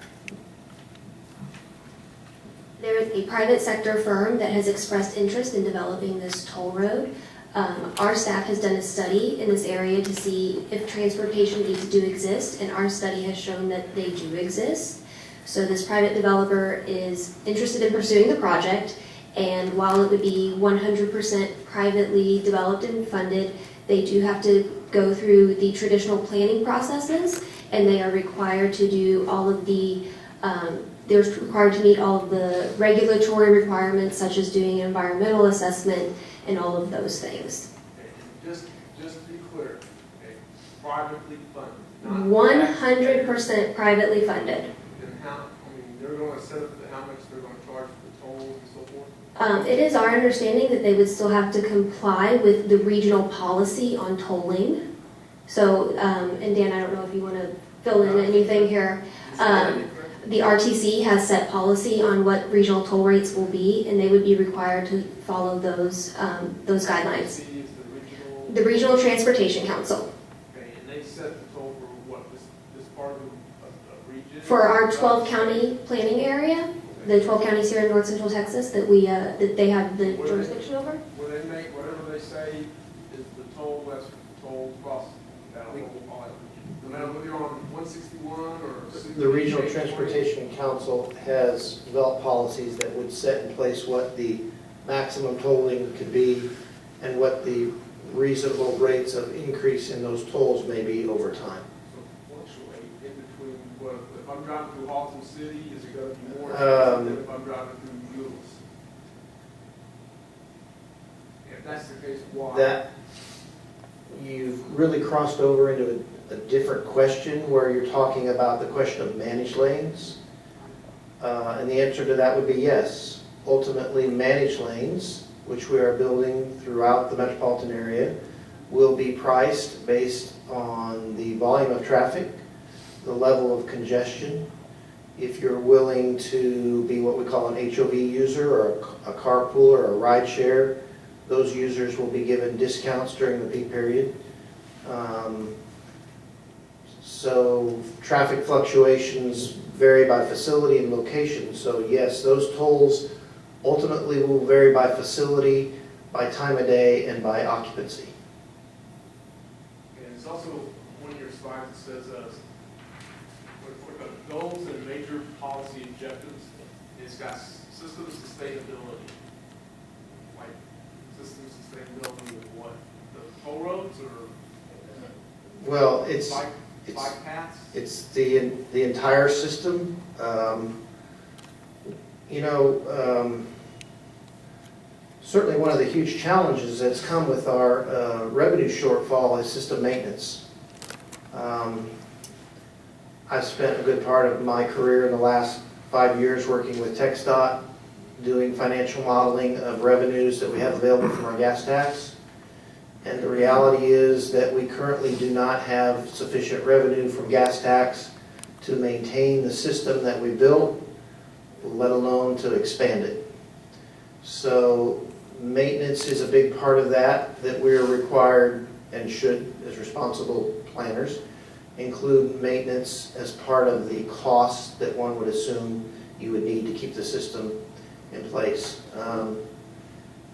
There is a private sector firm that has expressed interest in developing this toll road. Our staff has done a study in this area to see if transportation needs do exist, and our study has shown that they do exist. So this private developer is interested in pursuing the project, and while it would be 100% privately developed and funded, they do have to go through the traditional planning processes, and they are required to do all of the, they're required to meet all of the regulatory requirements, such as doing an environmental assessment and all of those things. Okay. Just to be clear, okay, privately funded. 100% privately funded. And how, they're going to set up how much they're going to charge for the tolls and so forth? It is our understanding that they would still have to comply with the regional policy on tolling. So, and Dan, I don't know if you want to fill in anything here. The RTC has set policy on what regional toll rates will be, and they would be required to follow those guidelines. RTC is the regional. The Regional Transportation Council. Okay, and they set For our 12 county planning area, the 12 counties here in North Central Texas that that they have the jurisdiction over. Will they make whatever they say is the toll, that's toll cross that whole island? No matter whether you're on 161 or... The Regional Transportation Council has developed policies that would set in place what the maximum tolling could be and what the reasonable rates of increase in those tolls may be over time. So fluctuate in between, what, if I'm driving through Halton City, is it going to be more expensive than if I'm driving through Mules? If that's the case, why? That, you've really crossed over into a different question where you're talking about the question of managed lanes. And the answer to that would be yes. Ultimately, managed lanes, which we are building throughout the metropolitan area, will be priced based on the volume of traffic, the level of congestion. If you're willing to be what we call an HOV user or a carpool or a ride share, those users will be given discounts during the peak period. So traffic fluctuations vary by facility and location. So yes, those tolls ultimately will vary by facility, by time of day, and by occupancy. And it's also one of your slides that says for goals and major policy objectives, it's got system sustainability. Like system sustainability with what? The toll roads or? Well, it's bike paths? It's the entire system. Certainly one of the huge challenges that's come with our revenue shortfall is system maintenance. I've spent a good part of my career in the last 5 years working with TxDOT, doing financial modeling of revenues that we have available from our gas tax. And the reality is that we currently do not have sufficient revenue from gas tax to maintain the system that we built, let alone to expand it. So maintenance is a big part of that we are required and should, as responsible planners, include maintenance as part of the cost that one would assume you would need to keep the system in place.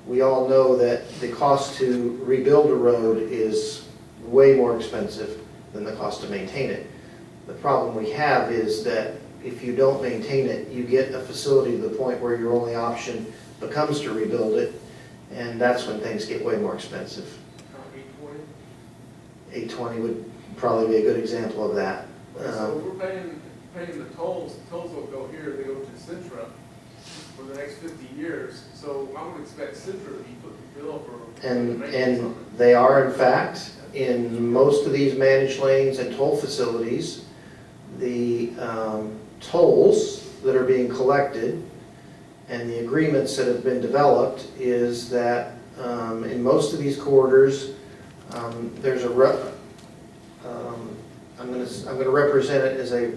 We all know that the cost to rebuild a road is way more expensive than the cost to maintain it. The problem we have is that if you don't maintain it, you get a facility to the point where your only option becomes to rebuild it, and that's when things get way more expensive. 820 would probably be a good example of that. So we're paying the tolls will go here, they go to Centra for the next 50 years. So I would expect Centra to be put the bill for And they are, in fact, in most of these managed lanes and toll facilities, the tolls that are being collected and the agreements that have been developed is that in most of these corridors, there's a I'm going to represent it as a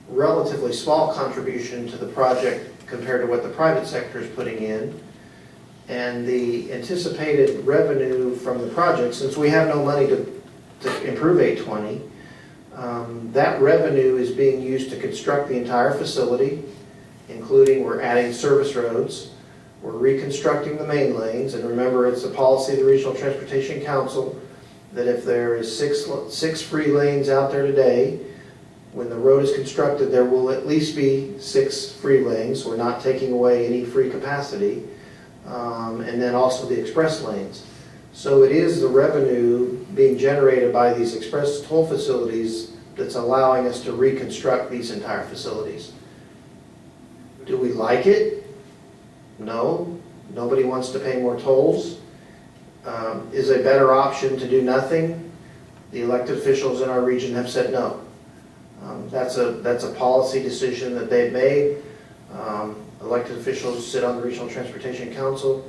relatively small contribution to the project compared to what the private sector is putting in. And the anticipated revenue from the project, since we have no money to improve 820, that revenue is being used to construct the entire facility, including we're adding service roads, we're reconstructing the main lanes, and remember it's the policy of the Regional Transportation Council that if there is six free lanes out there today, when the road is constructed, there will at least be 6 free lanes. We're not taking away any free capacity. And then also the express lanes. So it is the revenue being generated by these express toll facilities that's allowing us to reconstruct these entire facilities. Do we like it? No. Nobody wants to pay more tolls. Is a better option to do nothing? The elected officials in our region have said no. That's a policy decision that they've made. Elected officials sit on the Regional Transportation Council.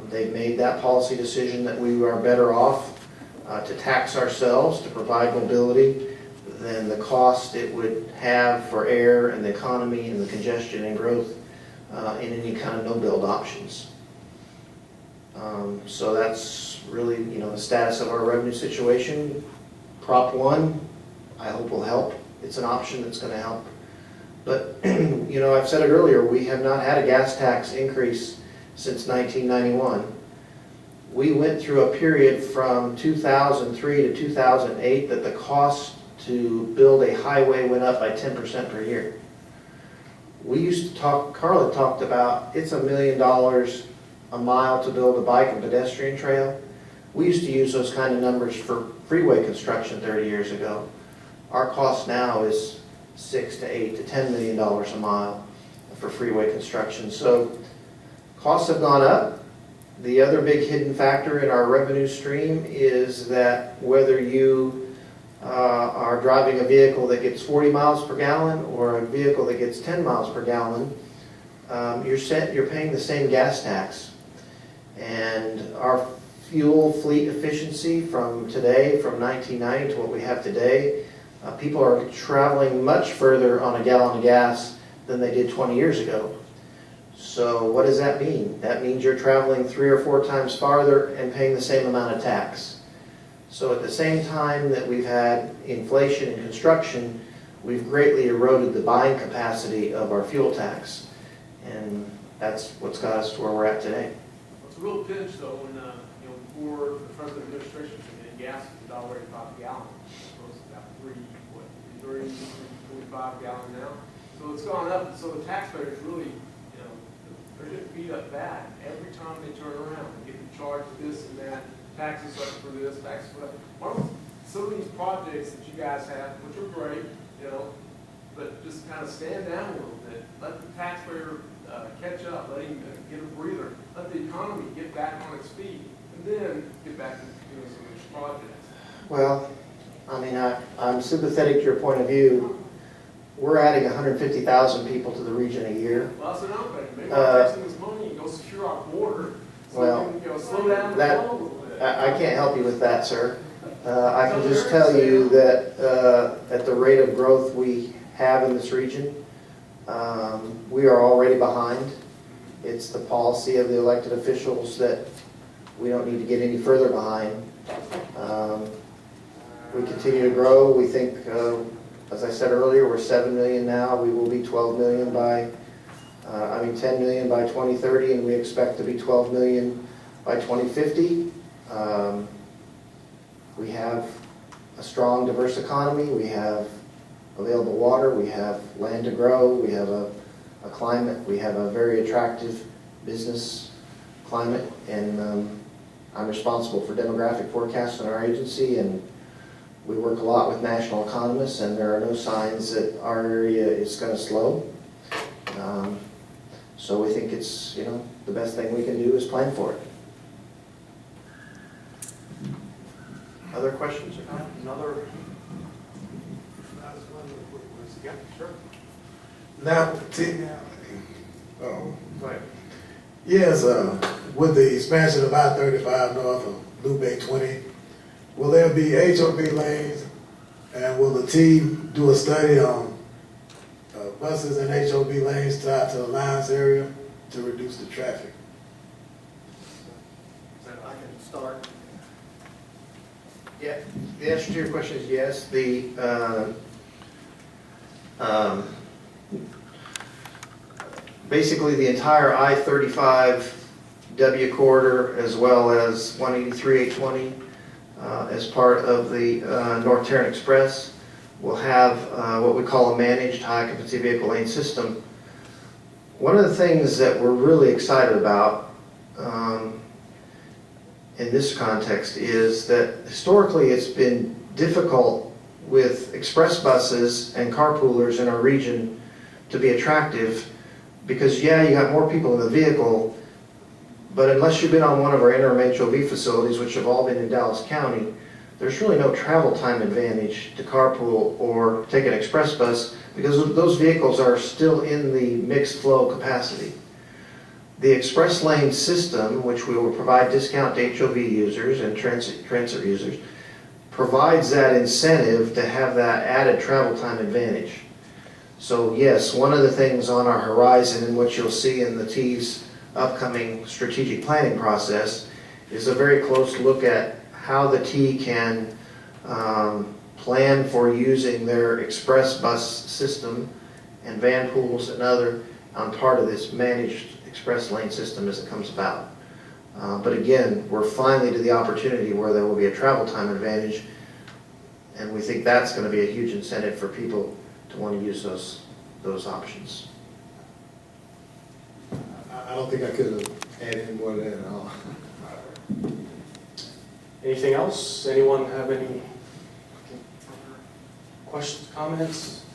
They've made that policy decision that we are better off to tax ourselves to provide mobility than the cost it would have for air and the economy and the congestion and growth in any kind of no-build options. So that's really, the status of our revenue situation. Prop 1, I hope will help it's an option that's going to help. But, you know, I've said it earlier, we have not had a gas tax increase since 1991. We went through a period from 2003 to 2008 that the cost to build a highway went up by 10% per year. We used to talk, Karla talked about, it's $1 million a mile to build a bike and pedestrian trail. We used to use those kind of numbers for freeway construction 30 years ago. Our cost now is $6 to $8 to $10 million a mile for freeway construction. So costs have gone up. The other big hidden factor in our revenue stream is that whether you are driving a vehicle that gets 40 miles per gallon or a vehicle that gets 10 miles per gallon, you're paying the same gas tax. And our fuel fleet efficiency from today, from 1990 to what we have today, people are traveling much further on a gallon of gas than they did 20 years ago. So what does that mean? That means you're traveling 3 or 4 times farther and paying the same amount of tax. So at the same time that we've had inflation in construction, we've greatly eroded the buying capacity of our fuel tax. And that's what's got us to where we're at today. It's a real pinch though when, before the present administration came in, gas was $1.85 a gallon. So it's about 3.45 gallon now. So it's gone up, so the taxpayers really, they're getting beat up bad every time they turn around. They get charged this and that, taxes up for this, taxes for that. Why don't some of these projects that you guys have, which are great, but just kind of stand down a little bit, let the taxpayer catch up, let him get a breather, let the economy get back on its feet, and then get back to doing some of these projects. Well, I mean, I'm sympathetic to your point of view. We're adding 150,000 people to the region a year. Well, that's another thing. Maybe we're taking this money and go secure our border so we can slow down the flow a little bit. I can't help you with that, sir. I can just tell you that at the rate of growth we have in this region, we are already behind. It's the policy of the elected officials that we don't need to get any further behind. We continue to grow. We think, as I said earlier, we're 7 million now. We will be 12 million by, 10 million by 2030, and we expect to be 12 million by 2050. We have a strong, diverse economy. We have available water. We have land to grow. We have a climate. We have a very attractive business climate, and I'm responsible for demographic forecasts in our agency, and we work a lot with national economists, and there are no signs that our area is going to slow. So we think it's, the best thing we can do is plan for it. Other questions or not? Another? Yeah, sure. Now, Go ahead. yes, with the expansion of I-35 north of Loop 820, will there be HOV lanes, and will the team do a study on buses and HOV lanes tied to the Lions area to reduce the traffic? I can start. Yeah, the answer to your question is yes. Basically the entire I-35W corridor, as well as 183-820, as part of the North Tarrant Express, will have what we call a managed high-occupancy vehicle lane system. One of the things that we're really excited about in this context is that historically it's been difficult with express buses and carpoolers in our region to be attractive because, yeah, you got more people in the vehicle, but unless you've been on one of our interim HOV facilities, which have all been in Dallas County, there's really no travel time advantage to carpool or take an express bus because those vehicles are still in the mixed flow capacity. The express lane system, which we will provide discount to HOV users and transit users, provides that incentive to have that added travel time advantage. So yes, one of the things on our horizon and what you'll see in the T's upcoming strategic planning process is a very close look at how the T can plan for using their express bus system and van pools and other on part of this managed express lane system as it comes about. But again, we're finally to the opportunity where there will be a travel time advantage, and we think that's going to be a huge incentive for people to want to use those options. I don't think I could have added any more to that at all. Anything else? Anyone have any questions, comments?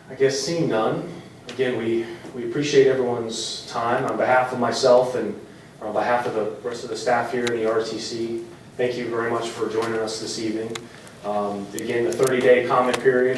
I guess seeing none. Again, we appreciate everyone's time. On behalf of myself and on behalf of the rest of the staff here in the RTC, thank you very much for joining us this evening. Again, the 30-day comment period.